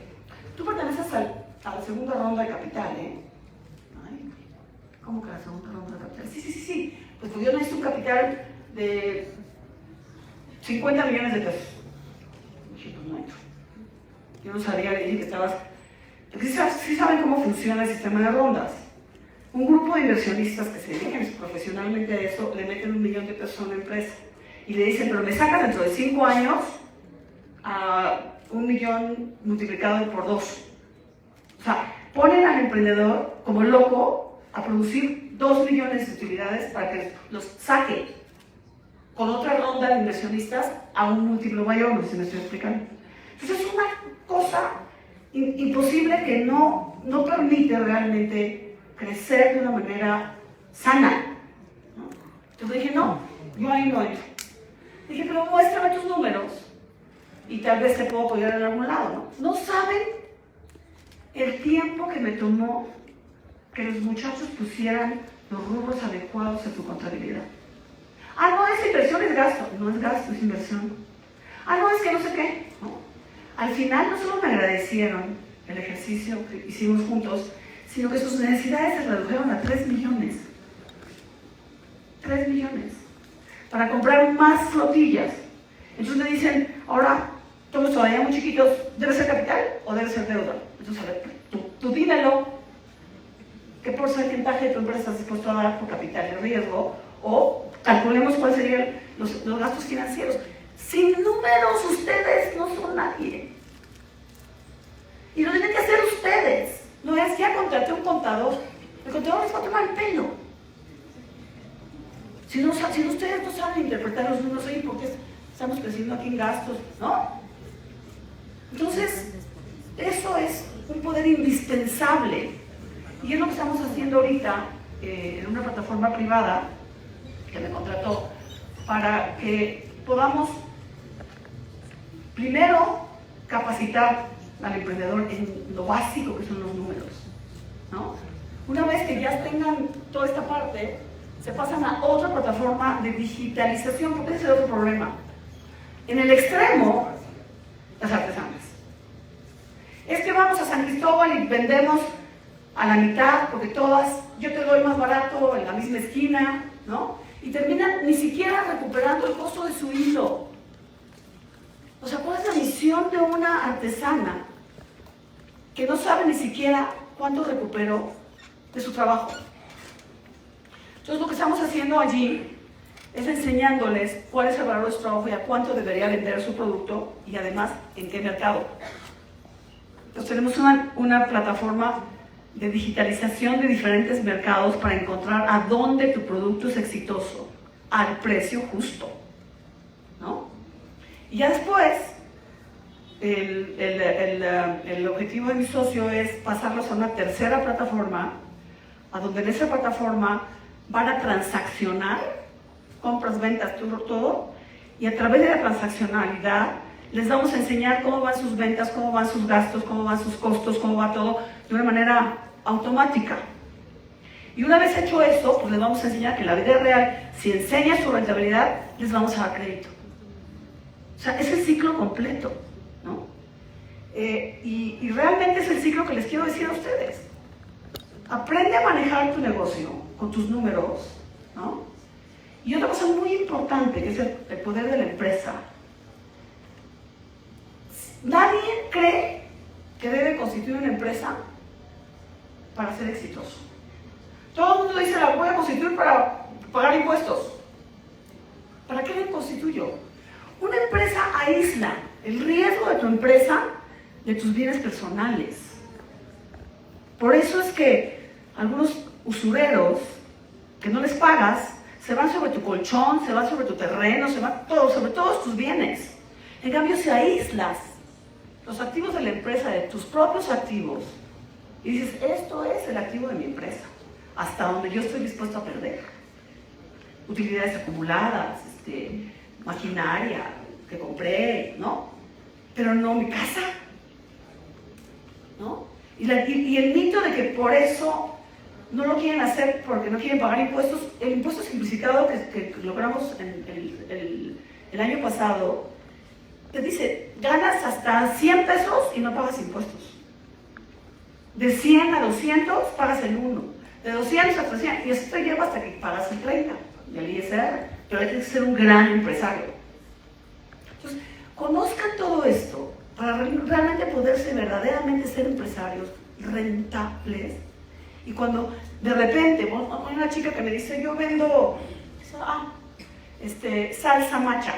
tú perteneces a la segunda ronda de capital, ¿eh? Ay, ¿cómo que la segunda ronda de capital? Sí. Pues yo necesito un capital de 50 millones de pesos. Dije, pues no entro. Yo no sabía, le dije que estabas... Porque sí saben cómo funciona el sistema de rondas. Un grupo de inversionistas que se dedican profesionalmente a eso, le meten $1,000,000 a una empresa. Y le dicen, pero me sacas dentro de 5 años a 1,000,000 multiplicado por 2. O sea, ponen al emprendedor como loco a producir 2 millones de utilidades para que los saque con otra ronda de inversionistas a un múltiplo mayor, no sé si me estoy explicando. Entonces es una cosa imposible que no permite realmente crecer de una manera sana, ¿no? Entonces dije, no, yo ahí no entro. Dije, pero muéstrame tus números y tal vez te puedo apoyar en algún lado, ¿no? No saben el tiempo que me tomó que los muchachos pusieran los rubros adecuados en su contabilidad. Ah, no, es inversión, es gasto. No es gasto, es inversión. Ah, no, es que no sé qué. No. Al final no solo me agradecieron el ejercicio que hicimos juntos, sino que sus necesidades se redujeron a 3 millones. 3 millones. Para comprar más flotillas. Entonces me dicen, ahora, todos todavía muy chiquitos, ¿debe ser capital o debe ser deuda? Entonces, a ver, tú dímelo. ¿Qué porcentaje de tu empresa estás dispuesto a dar por capital de riesgo? O calculemos cuáles serían los gastos financieros. Sin números, ustedes no son nadie. Y lo tienen que hacer ustedes. No es, ya contraté un contador. El contador les va a tomar el pelo. Si ustedes no saben interpretar los números, oye, ¿por qué estamos creciendo aquí en gastos? ¿No? Entonces, eso es un poder indispensable. Y es lo que estamos haciendo ahorita en una plataforma privada que me contrató para que podamos primero capacitar al emprendedor en lo básico que son los números, ¿no? Una vez que ya tengan toda esta parte, se pasan a otra plataforma de digitalización, porque ese es otro problema. En el extremo, las artesanas. Es que vamos a San Cristóbal y vendemos a la mitad, porque todas, yo te doy más barato en la misma esquina, ¿no? Y terminan ni siquiera recuperando el costo de su hilo. O sea, ¿cuál es la misión de una artesana que no sabe ni siquiera cuánto recuperó de su trabajo? Entonces lo que estamos haciendo allí es enseñándoles cuál es el valor de su trabajo y a cuánto debería vender su producto y además en qué mercado. Entonces tenemos una plataforma de digitalización de diferentes mercados para encontrar a dónde tu producto es exitoso, al precio justo, ¿no? Y ya después, el objetivo de mi socio es pasarlos a una tercera plataforma, a donde en esa plataforma van a transaccionar compras, ventas, todo, y a través de la transaccionalidad les vamos a enseñar cómo van sus ventas, cómo van sus gastos, cómo van sus costos, cómo va todo de una manera automática. Y una vez hecho eso, pues les vamos a enseñar que en la vida real, si enseñas su rentabilidad, les vamos a dar crédito. O sea, es el ciclo completo, ¿no? Y realmente es el ciclo que les quiero decir a ustedes. Aprende a manejar tu negocio con tus números, ¿no? Y otra cosa muy importante, que es el poder de la empresa. Nadie cree que debe constituir una empresa para ser exitoso. Todo el mundo dice, la voy a constituir para pagar impuestos. ¿Para qué la constituyo? Una empresa aísla el riesgo de tu empresa de tus bienes personales. Por eso es que algunos usureros que no les pagas se van sobre tu colchón, se van sobre tu terreno, se van sobre todos tus bienes. En cambio, si aíslas los activos de la empresa de tus propios activos y dices, esto es el activo de mi empresa, hasta donde yo estoy dispuesto a perder. Utilidades acumuladas, maquinaria que compré, ¿no? Pero no mi casa, ¿no? Y el mito de que por eso no lo quieren hacer porque no quieren pagar impuestos. El impuesto simplificado que logramos el año pasado, te dice, ganas hasta 100 pesos y no pagas impuestos. De 100 a 200 pagas el 1. De 200 a 300, y eso te lleva hasta que pagas el 30 del ISR. Pero hay que ser un gran empresario. Entonces, conozcan todo esto para realmente poderse verdaderamente ser empresarios rentables. Y cuando de repente, hay una chica que me dice, yo vendo salsa matcha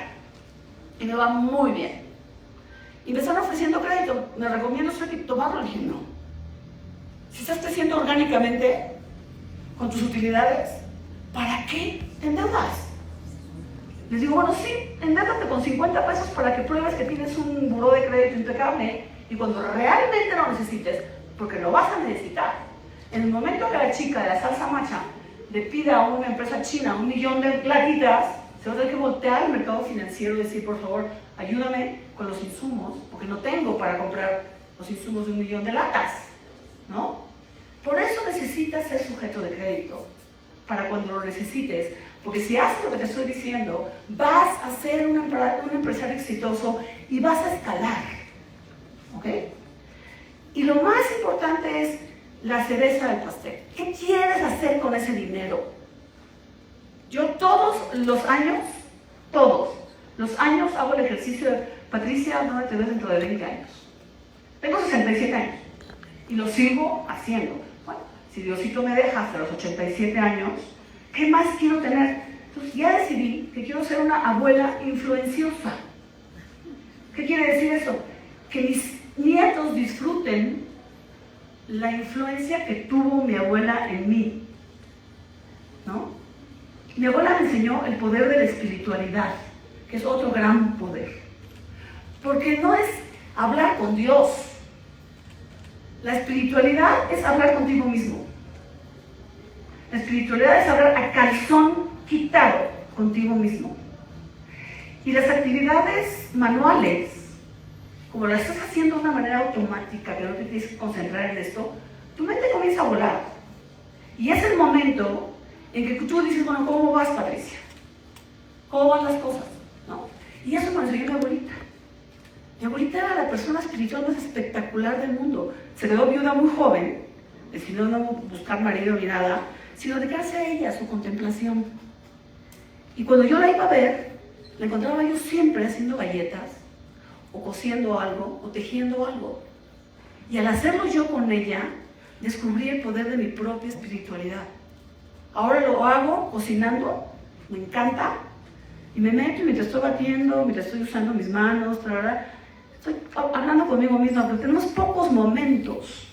y me va muy bien. Y me están ofreciendo crédito, ¿me recomiendo tomarlo? Le dije, no. Si estás creciendo orgánicamente con tus utilidades, ¿para qué te endeudas? Les digo, bueno, sí, endeudate con 50 pesos para que pruebes que tienes un buró de crédito impecable y cuando realmente lo necesites, porque lo vas a necesitar, en el momento que la chica de la salsa matcha le pida a una empresa china 1 millón de latitas, se va a tener que voltear al mercado financiero y decir, por favor, ayúdame con los insumos, porque no tengo para comprar los insumos de 1 millón de latas, ¿no? Por eso necesitas ser sujeto de crédito, para cuando lo necesites, porque si haces lo que te estoy diciendo, vas a ser un empresario exitoso y vas a escalar, ¿ok? Y lo más importante es la cereza del pastel. ¿Qué quieres hacer con ese dinero? Yo todos los años hago el ejercicio de, Patricia, ¿dónde te ves dentro de 20 años? Tengo 67 años y lo sigo haciendo. Bueno, si Diosito me deja hasta los 87 años, ¿qué más quiero tener? Entonces ya decidí que quiero ser una abuela influenciosa. ¿Qué quiere decir eso? Que mis nietos disfruten la influencia que tuvo mi abuela en mí, ¿no? Mi abuela me enseñó el poder de la espiritualidad, que es otro gran poder. Porque no es hablar con Dios. La espiritualidad es hablar contigo mismo. La espiritualidad es hablar a calzón quitado contigo mismo. Y las actividades manuales, como las estás haciendo de una manera automática, que no te tienes que concentrar en esto, tu mente comienza a volar. Y es el momento en que tú dices, bueno, ¿cómo vas, Patricia? ¿Cómo van las cosas? ¿No? Y eso me enseñó mi abuelita. Mi abuelita era la persona espiritual más espectacular del mundo. Se quedó viuda muy joven, decidió no buscar marido ni nada, sino dedicarse a ella, a su contemplación. Y cuando yo la iba a ver, la encontraba yo siempre haciendo galletas, o cosiendo algo, o tejiendo algo. Y al hacerlo yo con ella, descubrí el poder de mi propia espiritualidad. Ahora lo hago cocinando, me encanta, y me meto y mientras estoy batiendo, mientras estoy usando mis manos, estoy hablando conmigo misma, porque tenemos pocos momentos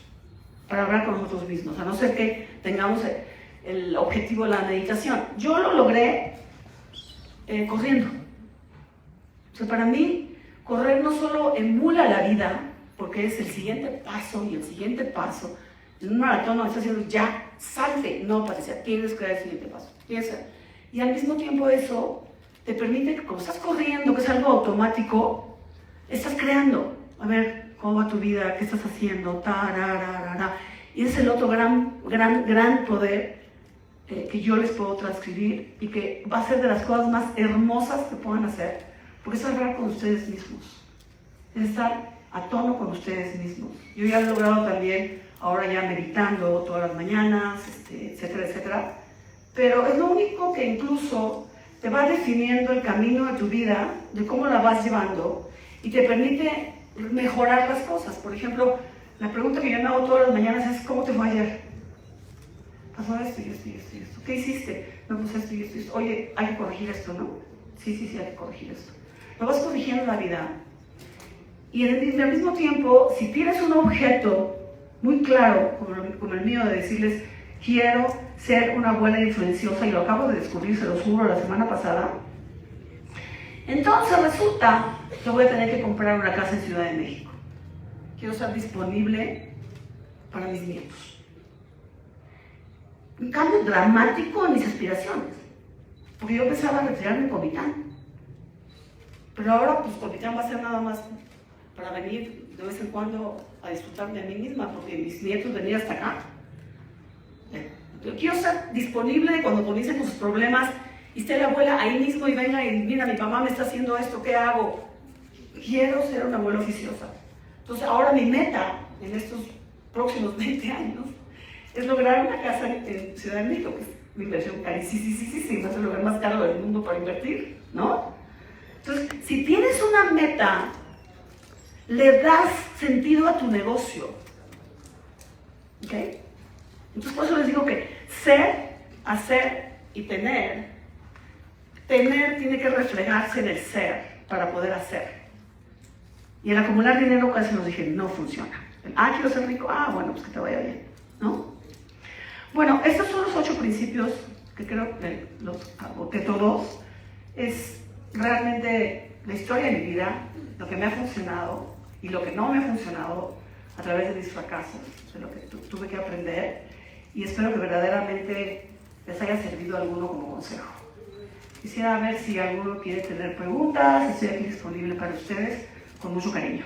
para hablar con nosotros mismos, a no ser que tengamos el objetivo de la meditación. Yo lo logré corriendo. O sea, para mí, correr no solo emula la vida, porque es el siguiente paso y el siguiente paso. En un maratón no estás haciendo ya, salte. No, Patricia, tienes que dar el siguiente paso. Y al mismo tiempo eso te permite que como estás corriendo, que es algo automático, estás creando. A ver, ¿cómo va tu vida? ¿Qué estás haciendo? Y es el otro gran poder que yo les puedo transcribir y que va a ser de las cosas más hermosas que puedan hacer, porque es hablar con ustedes mismos, es estar a tono con ustedes mismos. Yo ya he logrado también, ahora ya meditando todas las mañanas, etcétera, etcétera, pero es lo único que incluso te va definiendo el camino de tu vida, de cómo la vas llevando, y te permite mejorar las cosas. Por ejemplo, la pregunta que yo me hago todas las mañanas es: ¿cómo te fue ayer? Pasó esto y esto y esto y esto. ¿Qué hiciste? No, pues esto y esto y esto. Oye, hay que corregir esto, ¿no? Sí, hay que corregir esto. Lo vas corrigiendo en la vida. Y al mismo tiempo, si tienes un objeto muy claro, como el mío, de decirles: quiero ser una abuela influenciosa, y lo acabo de descubrir, se lo juro, la semana pasada, entonces resulta que voy a tener que comprar una casa en Ciudad de México. Quiero estar disponible para mis nietos. Un cambio dramático en mis aspiraciones, porque yo pensaba retirarme en Comitán, pero ahora pues Comitán va a ser nada más para venir de vez en cuando a disfrutar de mí misma, porque mis nietos venían hasta acá. Yo quiero estar disponible cuando comiencen con sus problemas y esté la abuela ahí mismo y venga y: mira, mi mamá me está haciendo esto, ¿qué hago? Quiero ser una abuela oficiosa. Entonces ahora mi meta en estos próximos 20 años es lograr una casa en Ciudad de México, que es una inversión carísima, es el lugar más caro del mundo para invertir, ¿no? Entonces, si tienes una meta, le das sentido a tu negocio, ¿ok? Entonces, por eso les digo que ser, hacer y tener tiene que reflejarse en el ser para poder hacer. Y el acumular dinero, casi nos dije, no funciona. Quiero ser rico, bueno, pues que te vaya bien, ¿no? Bueno, estos son los 8 principios que creo que que todos es realmente la historia de mi vida, lo que me ha funcionado y lo que no me ha funcionado a través de mis fracasos, de lo que tuve que aprender, y espero que verdaderamente les haya servido alguno como consejo. Quisiera ver si alguno quiere tener preguntas. Estoy aquí disponible para ustedes con mucho cariño.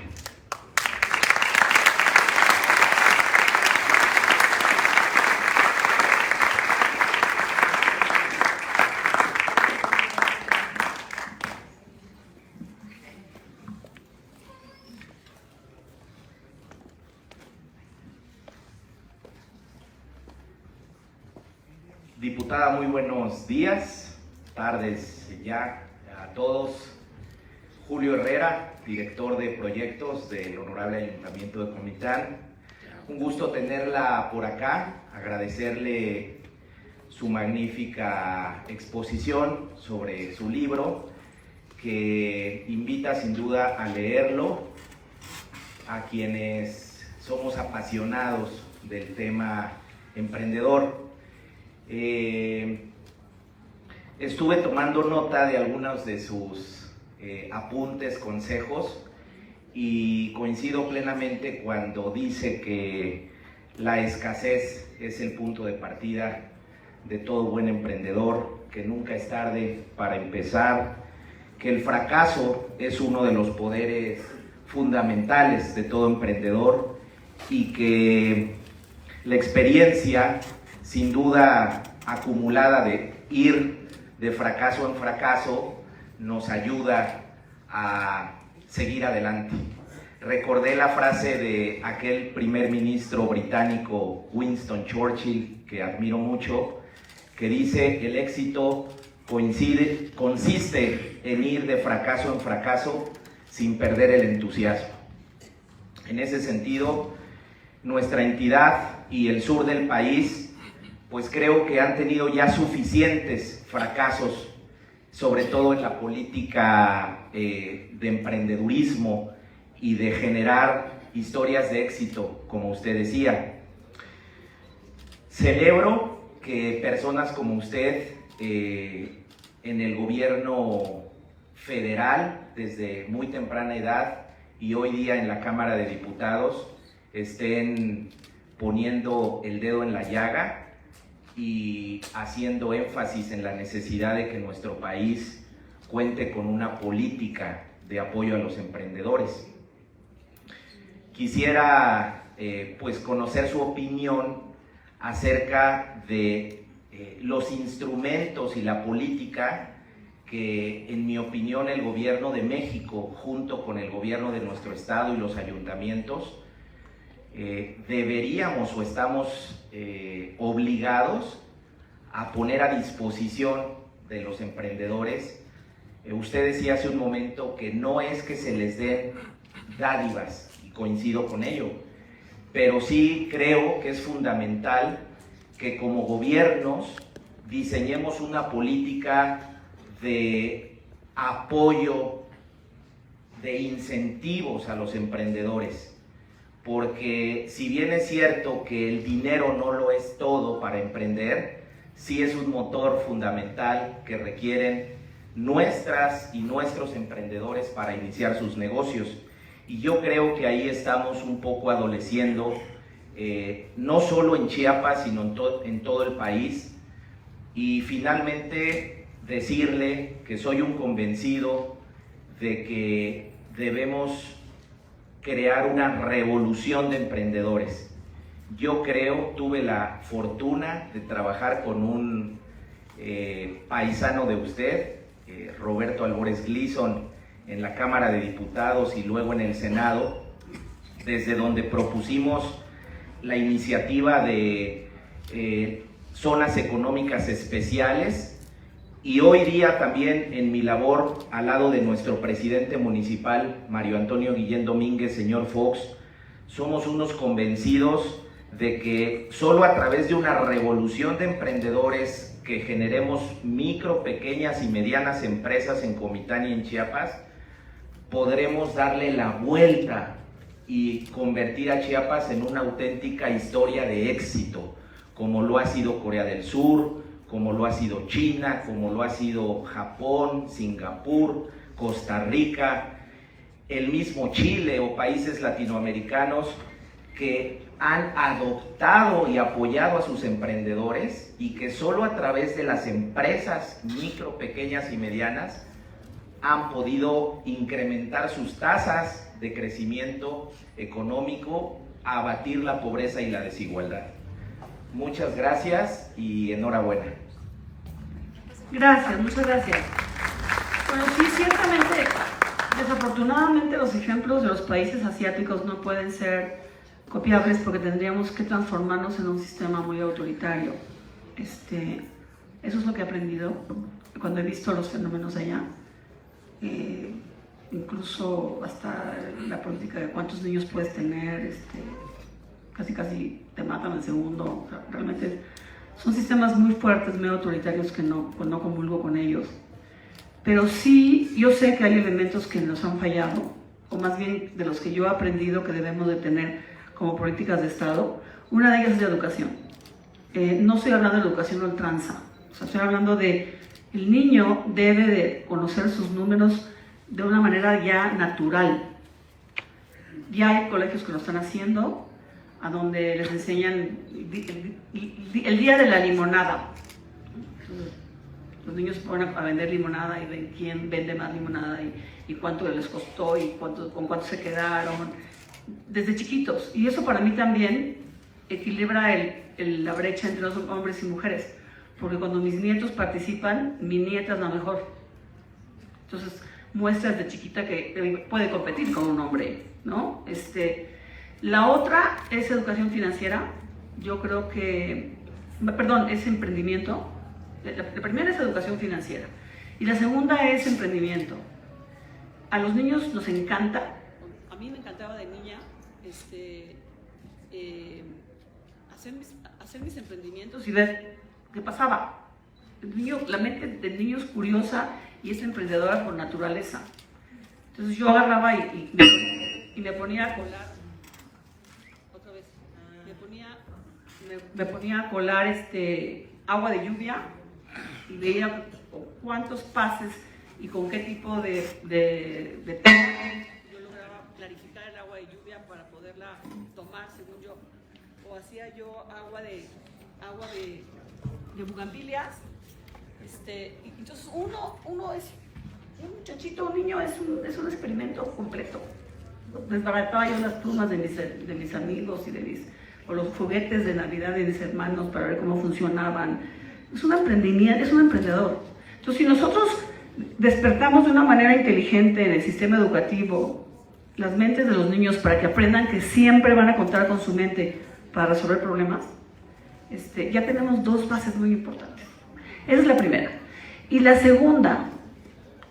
Diputada, muy buenos días, tardes ya a todos. Julio Herrera, director de proyectos del Honorable Ayuntamiento de Comitán. Un gusto tenerla por acá, agradecerle su magnífica exposición sobre su libro, que invita sin duda a leerlo a quienes somos apasionados del tema emprendedor. Estuve tomando nota de algunos de sus apuntes, consejos, y coincido plenamente cuando dice que la escasez es el punto de partida de todo buen emprendedor, que nunca es tarde para empezar, que el fracaso es uno de los poderes fundamentales de todo emprendedor y que la experiencia, sin duda acumulada de ir de fracaso en fracaso, nos ayuda a seguir adelante. Recordé la frase de aquel primer ministro británico Winston Churchill, que admiro mucho, que dice: el éxito consiste en ir de fracaso en fracaso sin perder el entusiasmo. En ese sentido, nuestra entidad y el sur del país pues creo que han tenido ya suficientes fracasos, sobre todo en la política de emprendedurismo y de generar historias de éxito, como usted decía. Celebro que personas como usted en el gobierno federal, desde muy temprana edad y hoy día en la Cámara de Diputados, estén poniendo el dedo en la llaga y haciendo énfasis en la necesidad de que nuestro país cuente con una política de apoyo a los emprendedores. Quisiera pues conocer su opinión acerca de los instrumentos y la política que, en mi opinión, el gobierno de México, junto con el gobierno de nuestro estado y los ayuntamientos, deberíamos o estamos obligados a poner a disposición de los emprendedores. Usted decía hace un momento que no es que se les den dádivas, y coincido con ello, pero sí creo que es fundamental que como gobiernos diseñemos una política de apoyo, de incentivos a los emprendedores, porque si bien es cierto que el dinero no lo es todo para emprender, sí es un motor fundamental que requieren nuestras y nuestros emprendedores para iniciar sus negocios. Y yo creo que ahí estamos un poco adoleciendo, no solo en Chiapas, sino en todo el país. Y finalmente decirle que soy un convencido de que debemos crear una revolución de emprendedores. Yo creo, tuve la fortuna de trabajar con un paisano de usted, Roberto Albores Gleason, en la Cámara de Diputados y luego en el Senado, desde donde propusimos la iniciativa de zonas económicas especiales, y hoy día también en mi labor al lado de nuestro presidente municipal, Mario Antonio Guillén Domínguez, señor Fox, somos unos convencidos de que solo a través de una revolución de emprendedores, que generemos micro, pequeñas y medianas empresas en Comitán y en Chiapas, podremos darle la vuelta y convertir a Chiapas en una auténtica historia de éxito, como lo ha sido Corea del Sur, como lo ha sido China, como lo ha sido Japón, Singapur, Costa Rica, el mismo Chile o países latinoamericanos que han adoptado y apoyado a sus emprendedores, y que solo a través de las empresas micro, pequeñas y medianas han podido incrementar sus tasas de crecimiento económico, abatir la pobreza y la desigualdad. Muchas gracias y enhorabuena. Gracias, muchas gracias. Bueno, sí, ciertamente, desafortunadamente los ejemplos de los países asiáticos no pueden ser copiables porque tendríamos que transformarnos en un sistema muy autoritario. Eso es lo que he aprendido cuando he visto los fenómenos allá. Incluso hasta la política de cuántos niños puedes tener, casi te matan al segundo. O sea, realmente son sistemas muy fuertes, muy autoritarios, que no comulgo con ellos. Pero sí, yo sé que hay elementos que nos han fallado, o más bien de los que yo he aprendido que debemos de tener como políticas de Estado. Una de ellas es la educación. No estoy hablando de educación a ultranza, o sea, estoy hablando de el niño debe de conocer sus números de una manera ya natural. Ya hay colegios que lo están haciendo, a donde les enseñan el día de la limonada. Los niños se ponen a vender limonada y ven quién vende más limonada y cuánto les costó y con cuánto se quedaron, desde chiquitos. Y eso para mí también equilibra la brecha entre los hombres y mujeres, porque cuando mis nietos participan, mi nieta es la mejor. Entonces muestra desde chiquita que puede competir con un hombre, ¿no? La otra es educación financiera. Yo creo que, es emprendimiento. La primera es educación financiera y la segunda es emprendimiento. A los niños nos encanta. A mí me encantaba de niña hacer mis emprendimientos y ver qué pasaba. La mente del niño es curiosa y es emprendedora por naturaleza. Entonces yo agarraba y me ponía a colar, otra vez, me ponía a colar agua de lluvia y veía cuántos pases y con qué tipo de técnica yo lograba clarificar el agua de lluvia para poderla tomar según yo. O hacía yo agua de bugambilias. Entonces uno es un muchachito, un niño es un experimento completo. Desbarataba yo las plumas de mis amigos o los juguetes de Navidad de mis hermanos para ver cómo funcionaban. Es un emprendedor. Entonces, si nosotros despertamos de una manera inteligente en el sistema educativo las mentes de los niños para que aprendan que siempre van a contar con su mente para resolver problemas, ya tenemos dos bases muy importantes. Esa es la primera. Y la segunda,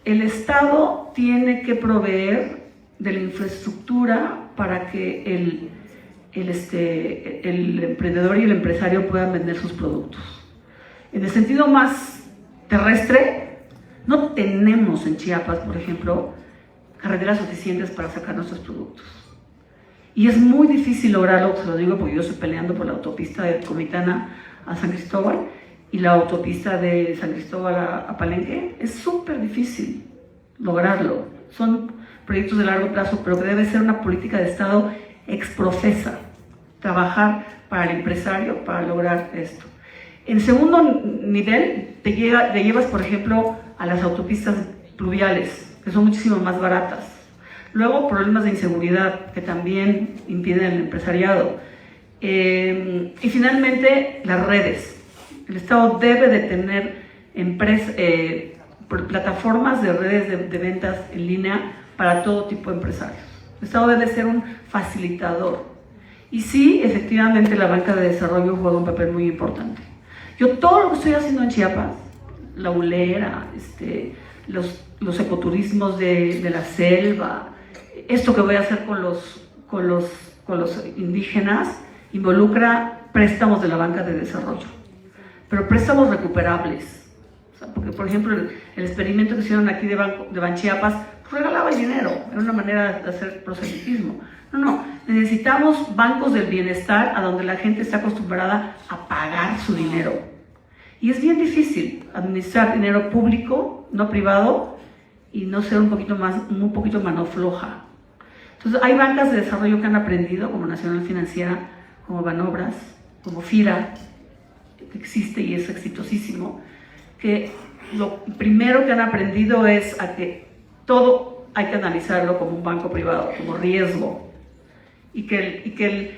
el Estado tiene que proveer de la infraestructura para que el emprendedor y el empresario puedan vender sus productos. En el sentido más terrestre, no tenemos en Chiapas, por ejemplo, carreteras suficientes para sacar nuestros productos. Y es muy difícil lograrlo, se lo digo porque yo estoy peleando por la autopista de Comitana a San Cristóbal y la autopista de San Cristóbal a Palenque. Es súper difícil lograrlo. Son proyectos de largo plazo, pero que debe ser una política de Estado exprofesa, trabajar para el empresario para lograr esto. En segundo nivel, te llevas, por ejemplo, a las autopistas pluviales, que son muchísimo más baratas. Luego, problemas de inseguridad que también impiden el empresariado. Y finalmente, las redes. El Estado debe de tener plataformas de redes de ventas en línea para todo tipo de empresarios. El Estado debe ser un facilitador. Y sí, efectivamente, la banca de desarrollo juega un papel muy importante. Yo todo lo que estoy haciendo en Chiapas, la hulera, los ecoturismos de la selva, esto que voy a hacer con los indígenas, involucra préstamos de la banca de desarrollo, pero préstamos recuperables. O sea, porque, por ejemplo, el experimento que hicieron aquí de Banchiapas regalaba el dinero, era una manera de hacer proselitismo. No, necesitamos bancos del bienestar a donde la gente está acostumbrada a pagar su dinero. Y es bien difícil administrar dinero público, no privado, y no ser un poquito mano floja. Entonces hay bancas de desarrollo que han aprendido, como Nacional Financiera, como Banobras, como FIRA, que existe y es exitosísimo, que lo primero que han aprendido es a que todo hay que analizarlo como un banco privado, como riesgo. Y que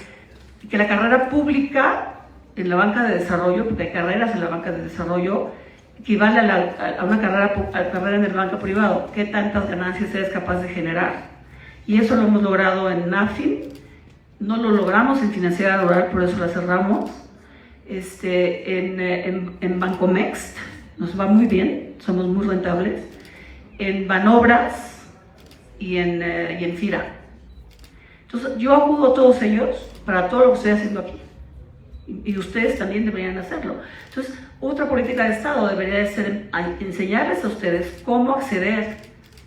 la carrera pública en la banca de desarrollo, porque hay carreras en la banca de desarrollo, equivale a una carrera en el banco privado. ¿Qué tantas ganancias eres capaz de generar? Y eso lo hemos logrado en NAFIN, no lo logramos en Financiera Rural, por eso la cerramos. En Bancomext nos va muy bien, somos muy rentables. En Banobras y en FIRA. Entonces, yo acudo a todos ellos para todo lo que estoy haciendo aquí. Y ustedes también deberían hacerlo. Entonces, otra política de Estado debería de ser enseñarles a ustedes cómo acceder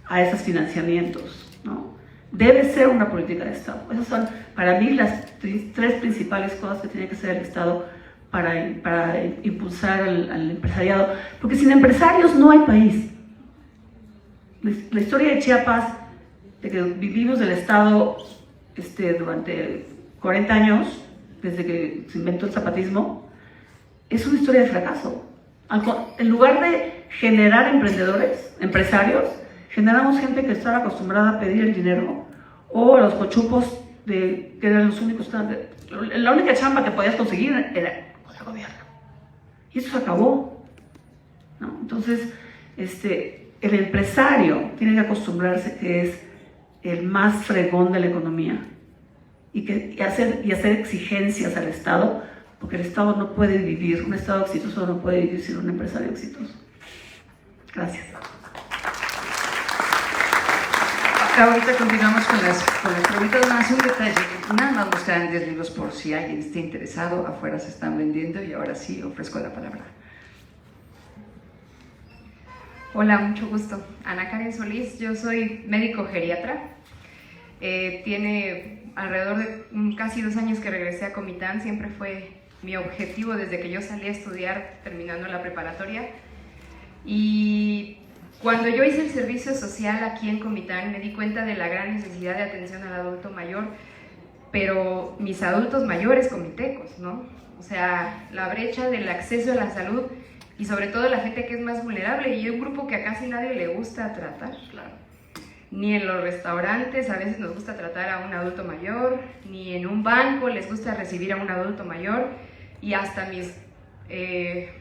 a esos financiamientos, ¿no? Debe ser una política de Estado. Esas son, para mí, las tres principales cosas que tiene que hacer el Estado para impulsar al empresariado. Porque sin empresarios no hay país. La historia de Chiapas, de que vivimos del Estado durante 40 años, desde que se inventó el zapatismo, es una historia de fracaso. En lugar de generar empresarios, generamos gente que estaba acostumbrada a pedir el dinero o a los cochupos que eran los únicos. La única chamba que podías conseguir era con el gobierno. Y eso se acabó, ¿no? Entonces, el empresario tiene que acostumbrarse que es el más fregón de la economía y hacer exigencias al Estado, porque el Estado no puede vivir, un Estado exitoso no puede vivir sin un empresario exitoso. Gracias. Ahorita continuamos con las preguntas. Más un detalle, nada más nos quedan 10 libros por si alguien esté interesado. Afuera se están vendiendo y ahora sí ofrezco la palabra. Hola, mucho gusto. Ana Karen Solís, yo soy médico geriatra. Tiene alrededor de casi 2 años que regresé a Comitán. Siempre fue mi objetivo desde que yo salí a estudiar, terminando la preparatoria. Y cuando yo hice el servicio social aquí en Comitán, me di cuenta de la gran necesidad de atención al adulto mayor, pero mis adultos mayores comitecos, ¿no? O sea, la brecha del acceso a la salud y sobre todo la gente que es más vulnerable y un grupo que a casi nadie le gusta tratar, claro. Ni en los restaurantes a veces nos gusta tratar a un adulto mayor, ni en un banco les gusta recibir a un adulto mayor, y hasta mis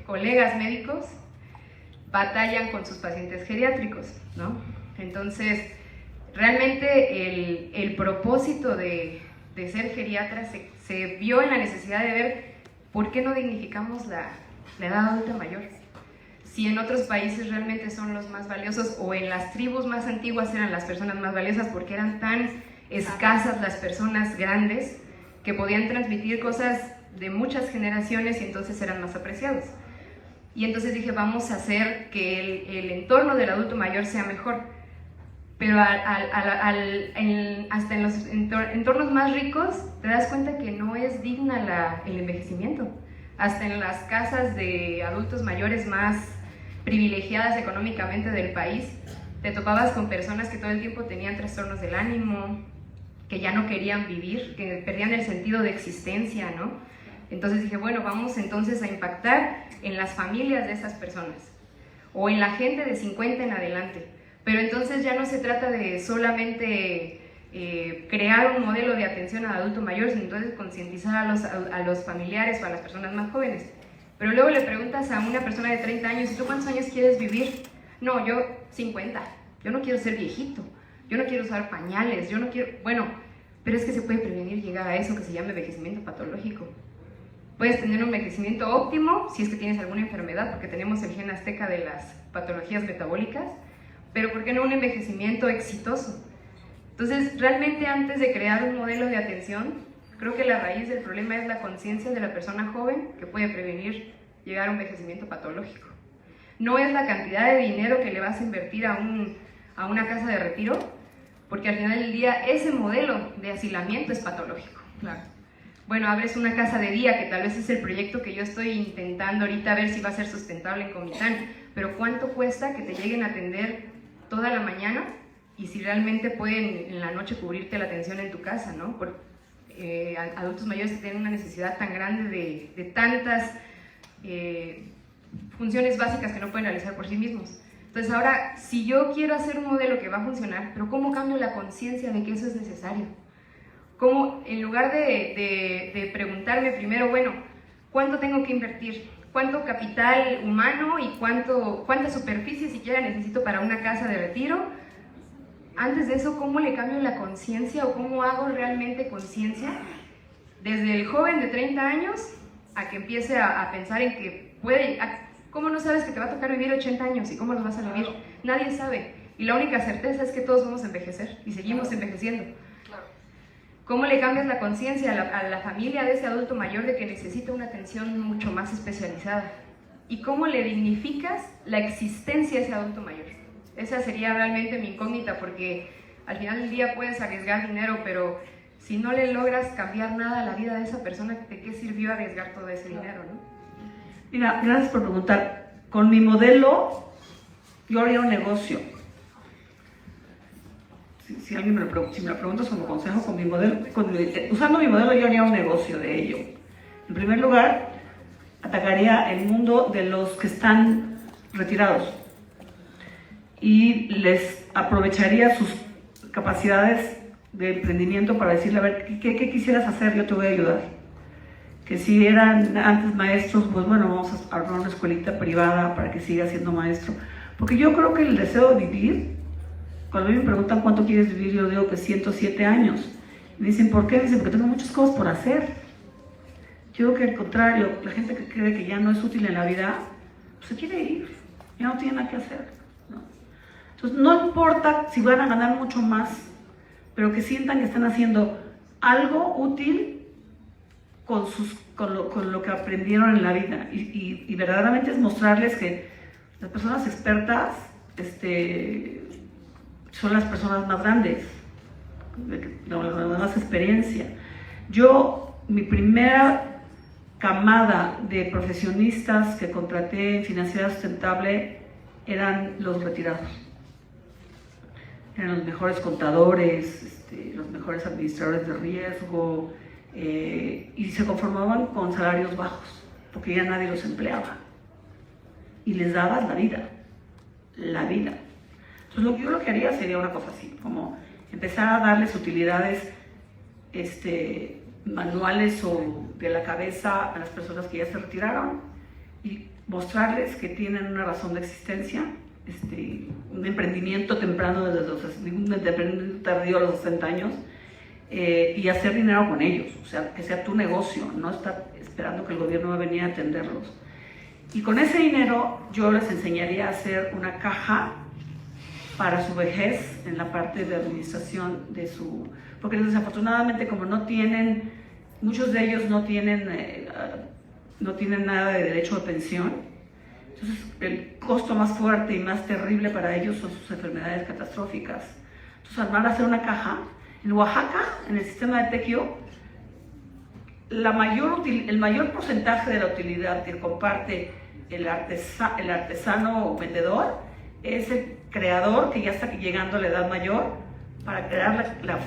colegas médicos batallan con sus pacientes geriátricos, ¿no? Entonces, realmente el propósito de ser geriatra se vio en la necesidad de ver por qué no dignificamos la edad adulta mayor. Si en otros países realmente son los más valiosos, o en las tribus más antiguas eran las personas más valiosas porque eran tan escasas las personas grandes que podían transmitir cosas de muchas generaciones y entonces eran más apreciados. Y entonces dije, vamos a hacer que el entorno del adulto mayor sea mejor. Pero hasta en los entornos más ricos te das cuenta que no es digna el envejecimiento. Hasta en las casas de adultos mayores más privilegiadas económicamente del país, te topabas con personas que todo el tiempo tenían trastornos del ánimo, que ya no querían vivir, que perdían el sentido de existencia, ¿no? Entonces dije, bueno, vamos entonces a impactar en las familias de esas personas, o en la gente de 50 en adelante. Pero entonces ya no se trata de solamente crear un modelo de atención al adulto mayor, sino entonces concientizar a los familiares o a las personas más jóvenes. Pero luego le preguntas a una persona de 30 años, ¿y tú cuántos años quieres vivir? No, yo 50, yo no quiero ser viejito, yo no quiero usar pañales, yo no quiero... Bueno, pero es que se puede prevenir llegar a eso que se llama envejecimiento patológico. Puedes tener un envejecimiento óptimo si es que tienes alguna enfermedad, porque tenemos el gen azteca de las patologías metabólicas, pero ¿por qué no un envejecimiento exitoso? Entonces, realmente antes de crear un modelo de atención, creo que la raíz del problema es la conciencia de la persona joven que puede prevenir llegar a un envejecimiento patológico. No es la cantidad de dinero que le vas a invertir a una casa de retiro, porque al final del día ese modelo de asilamiento es patológico. Claro. Bueno, abres una casa de día, que tal vez es el proyecto que yo estoy intentando ahorita ver si va a ser sustentable en Comitán, pero ¿cuánto cuesta que te lleguen a atender toda la mañana y si realmente pueden en la noche cubrirte la atención en tu casa, ¿no? Por adultos mayores que tienen una necesidad tan grande de tantas funciones básicas que no pueden realizar por sí mismos. Entonces ahora, si yo quiero hacer un modelo que va a funcionar, pero ¿cómo cambio la conciencia de que eso es necesario? ¿Cómo, en lugar de preguntarme primero, bueno, ¿cuánto tengo que invertir? ¿Cuánto capital humano y cuánta superficie siquiera necesito para una casa de retiro? Antes de eso, ¿cómo le cambio la conciencia o cómo hago realmente conciencia desde el joven de 30 años a que empiece a pensar en que puede... ¿Cómo no sabes que te va a tocar vivir 80 años y cómo los vas a vivir? Nadie sabe. Y la única certeza es que todos vamos a envejecer y seguimos envejeciendo. ¿Cómo le cambias la conciencia a la familia de ese adulto mayor de que necesita una atención mucho más especializada? ¿Y cómo le dignificas la existencia de ese adulto mayor? Esa sería realmente mi incógnita, porque al final del día puedes arriesgar dinero, pero si no le logras cambiar nada a la vida de esa persona, ¿de qué sirvió arriesgar todo ese dinero, no? Mira, gracias por preguntar. Con mi modelo, yo haría un negocio. Si me lo preguntas como consejo, con mi modelo, usando mi modelo yo haría un negocio de ello. En primer lugar, atacaría el mundo de los que están retirados y les aprovecharía sus capacidades de emprendimiento para decirle, a ver, ¿qué quisieras hacer? Yo te voy a ayudar. Que si eran antes maestros, pues bueno, vamos a armar una escuelita privada para que siga siendo maestro. Porque yo creo que el deseo de vivir, cuando a mí me preguntan cuánto quieres vivir, yo digo que 107 años. Y dicen, ¿por qué? Dicen, porque tengo muchas cosas por hacer. Yo creo que al contrario, la gente que cree que ya no es útil en la vida, pues se quiere ir, ya no tiene nada que hacer, ¿no? Entonces, no importa si van a ganar mucho más, pero que sientan que están haciendo algo útil con lo que aprendieron en la vida. Y verdaderamente es mostrarles que las personas expertas son las personas más grandes, con más experiencia. Mi primera camada de profesionistas que contraté en Financiera Sustentable eran los retirados. Eran los mejores contadores, los mejores administradores de riesgo, y se conformaban con salarios bajos, porque ya nadie los empleaba. Y les dabas la vida. Entonces yo lo que haría sería una cosa así, como empezar a darles utilidades manuales o de la cabeza a las personas que ya se retiraron y mostrarles que tienen una razón de existencia, un emprendimiento temprano un emprendimiento tardío a los 60 años, y hacer dinero con ellos, o sea, que sea tu negocio, no estar esperando que el gobierno va a venir a atenderlos. Y con ese dinero yo les enseñaría a hacer una caja para su vejez en la parte de administración porque desafortunadamente como muchos de ellos no tienen nada de derecho a pensión, entonces el costo más fuerte y más terrible para ellos son sus enfermedades catastróficas. Entonces hacer una caja. En Oaxaca, en el sistema de Tequio, el mayor porcentaje de la utilidad que comparte el artesano o vendedor es el creador, que ya está llegando a la edad mayor, para crear la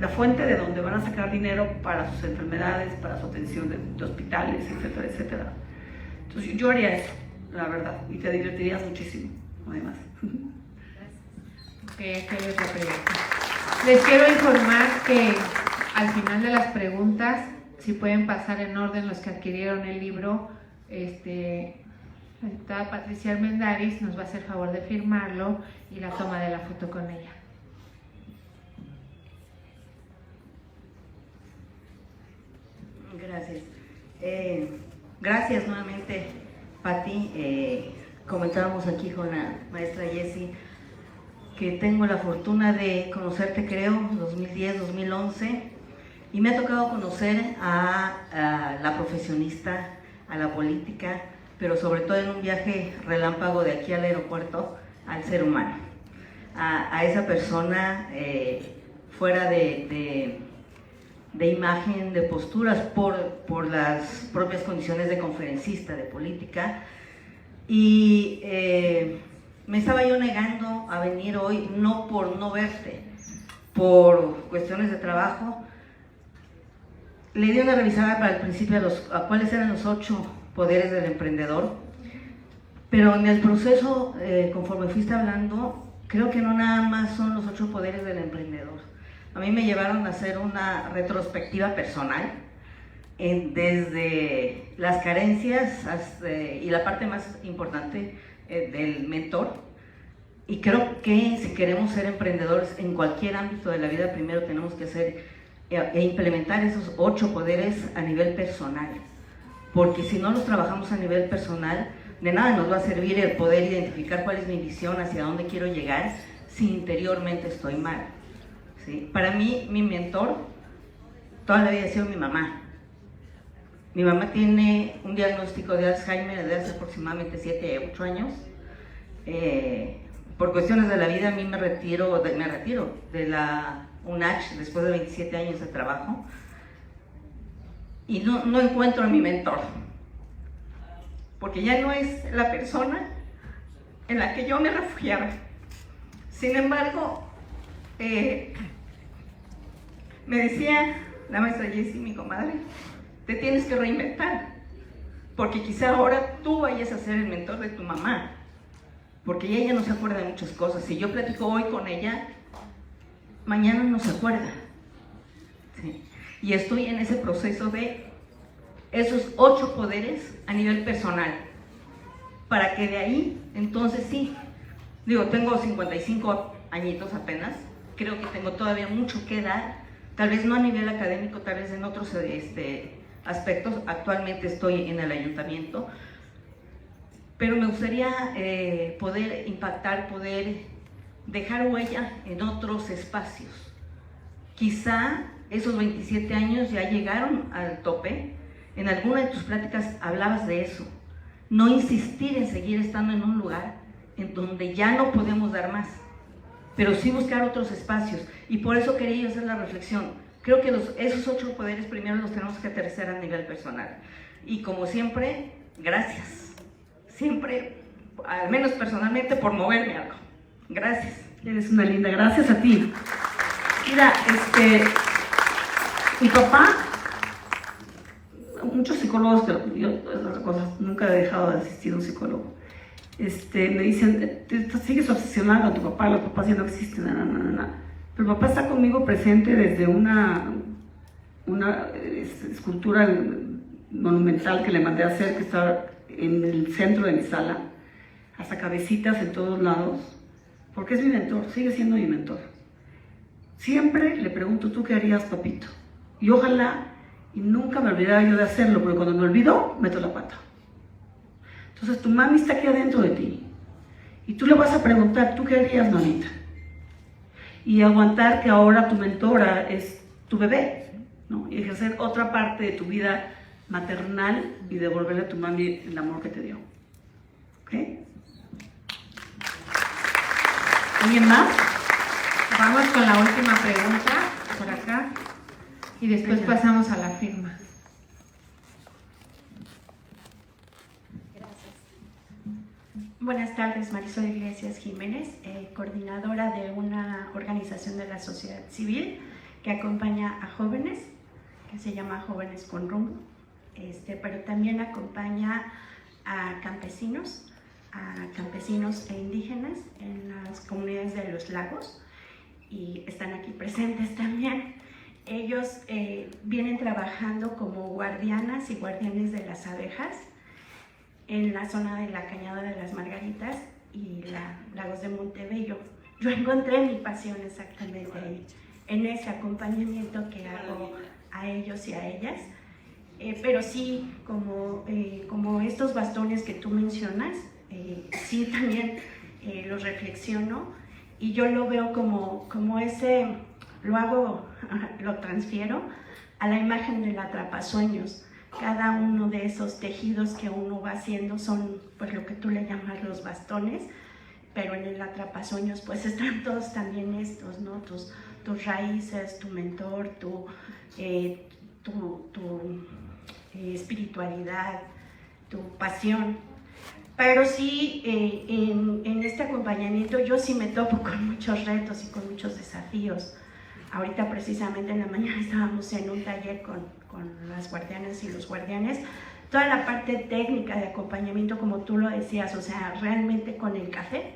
fuente de donde van a sacar dinero para sus enfermedades, para su atención de hospitales, etcétera, etcétera. Entonces yo haría eso, la verdad, y te divertirías muchísimo, además. Ok, esta es la pregunta. Les quiero informar que al final de las preguntas, si pueden pasar en orden los que adquirieron el libro, la diputada Patricia Armendáriz nos va a hacer favor de firmarlo y la toma de la foto con ella. Gracias. Gracias nuevamente, Pati. Comentábamos aquí con la maestra Jessie que tengo la fortuna de conocerte, creo, 2010, 2011, y me ha tocado conocer a la profesionista, a la política, pero sobre todo en un viaje relámpago de aquí al aeropuerto, al ser humano, a esa persona fuera de imagen, de posturas, por las propias condiciones de conferencista, de política, y me estaba yo negando a venir hoy, no por no verte, por cuestiones de trabajo. Le di una revisada para el principio a cuáles eran los 8 poderes del emprendedor, pero en el proceso, conforme fuiste hablando, creo que no nada más son los 8 poderes del emprendedor. A mí me llevaron a hacer una retrospectiva personal, desde las carencias y la parte más importante del mentor. Y creo que si queremos ser emprendedores en cualquier ámbito de la vida, primero tenemos que hacer e implementar esos 8 poderes a nivel personal, porque si no los trabajamos a nivel personal, de nada nos va a servir el poder identificar cuál es mi visión, hacia dónde quiero llegar, si interiormente estoy mal, ¿sí? Para mí, mi mentor toda la vida ha sido mi mamá. Mi mamá tiene un diagnóstico de Alzheimer desde hace aproximadamente 7, 8 años. Por cuestiones de la vida, a mí me retiro de la UNACH después de 27 años de trabajo y no encuentro a mi mentor, porque ya no es la persona en la que yo me refugiaba. Sin embargo, me decía la maestra Jessie, mi comadre, te tienes que reinventar, porque quizá ahora tú vayas a ser el mentor de tu mamá, porque ella no se acuerda de muchas cosas. Si yo platico hoy con ella, mañana no se acuerda, ¿sí? Y estoy en ese proceso de esos 8 poderes a nivel personal, para que de ahí, entonces sí, tengo 55 añitos apenas, creo que tengo todavía mucho que dar, tal vez no a nivel académico, tal vez en otros aspectos. Actualmente estoy en el ayuntamiento, pero me gustaría poder impactar, poder dejar huella en otros espacios. Quizá esos 27 años ya llegaron al tope. En alguna de tus pláticas hablabas de eso. No insistir en seguir estando en un lugar en donde ya no podemos dar más, pero sí buscar otros espacios. Y por eso quería yo hacer la reflexión. Creo que esos 8 poderes primero los tenemos que aterrizar a nivel personal. Y como siempre, gracias. Siempre, al menos personalmente, por moverme algo. Gracias. Eres una linda, gracias a ti. Mira, mi papá, muchos psicólogos, yo esas cosas, nunca he dejado de asistir a un psicólogo, me dicen, te sigues obsesionando a tu papá, los papás ya no existen, pero el papá está conmigo presente desde una escultura monumental que le mandé a hacer, que está en el centro de mi sala, hasta cabecitas en todos lados, porque es mi mentor, sigue siendo mi mentor. Siempre le pregunto, ¿tú qué harías, papito? Y ojalá, y nunca me olvidara yo de hacerlo, porque cuando me olvido, meto la pata. Entonces tu mami está aquí adentro de ti, y tú le vas a preguntar, ¿tú qué harías, mamita? Y aguantar que ahora tu mentora es tu bebé, ¿no? Y ejercer otra parte de tu vida maternal y devolverle a tu mami el amor que te dio. ¿Ok? ¿Alguien más? Vamos con la última pregunta, por acá, y después pasamos a la firma. Buenas tardes, Marisol Iglesias Jiménez, coordinadora de una organización de la sociedad civil que acompaña a jóvenes, que se llama Jóvenes con Rumbo, pero también acompaña a campesinos e indígenas en las comunidades de los lagos, y están aquí presentes también. Ellos vienen trabajando como guardianas y guardianes de las abejas en la zona de la Cañada de las Margaritas y Lagos de Montebello. Yo encontré mi pasión exactamente ahí, en ese acompañamiento que hago a ellos y a ellas. Pero sí, como estos bastones que tú mencionas, sí también los reflexiono, y yo lo veo como ese, lo transfiero a la imagen del atrapasueños. Cada uno de esos tejidos que uno va haciendo son pues lo que tú le llamas los bastones, pero en el atrapasueños pues están todos también estos, ¿no? Tus raíces, tu mentor, tu espiritualidad, tu pasión. Pero sí, en este acompañamiento yo sí me topo con muchos retos y con muchos desafíos. Ahorita precisamente en la mañana estábamos en un taller con las guardianas y los guardianes, toda la parte técnica de acompañamiento, como tú lo decías, o sea, realmente con el café,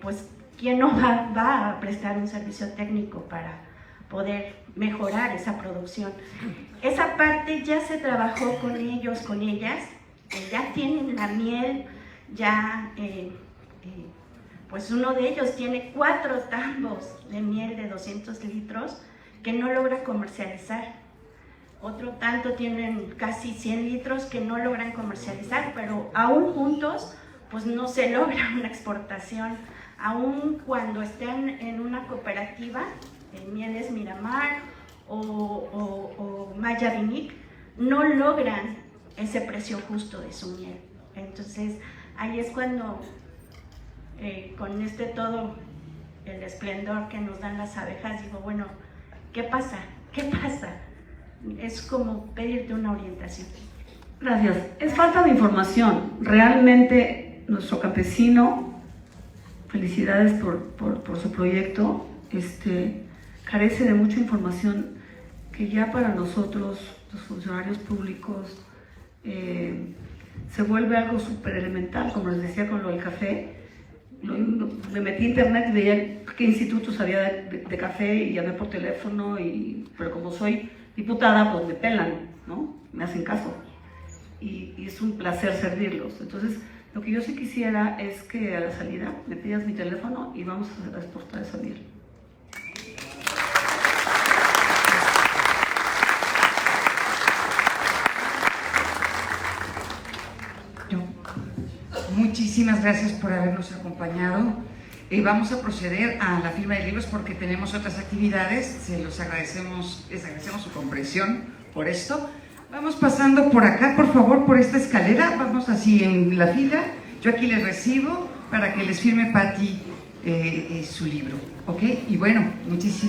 pues ¿quién no va a prestar un servicio técnico para poder mejorar esa producción? Esa parte ya se trabajó con ellos, con ellas, ya tienen la miel, ya pues uno de ellos tiene 4 tambos de miel de 200 litros que no logra comercializar. Otro tanto tienen casi 100 litros que no logran comercializar, pero aún juntos pues no se logra una exportación. Aún cuando estén en una cooperativa, Mieles Miramar o Maya Vinic, no logran ese precio justo de su miel. Entonces ahí es cuando con todo el esplendor que nos dan las abejas, digo, bueno, ¿qué pasa? ¿Qué pasa? Es como pedirte una orientación. Gracias. Es falta de información. Realmente nuestro campesino, felicidades por su proyecto, carece de mucha información que ya para nosotros, los funcionarios públicos, se vuelve algo súper elemental, como les decía con lo del café. Me metí a internet y veía qué institutos había de café y llamé por teléfono, pero como soy diputada, pues me pelan, ¿no? Me hacen caso. Y es un placer servirlos. Entonces, lo que yo sí quisiera es que a la salida me pidas mi teléfono y vamos a exportar esa miel. Muchísimas gracias por habernos acompañado. vamos a proceder a la firma de libros porque tenemos otras actividades. Les agradecemos su comprensión por esto. Vamos pasando por acá, por favor, por esta escalera. Vamos así en la fila. Yo aquí les recibo para que les firme Pati su libro. ¿Ok? Y bueno, muchísimas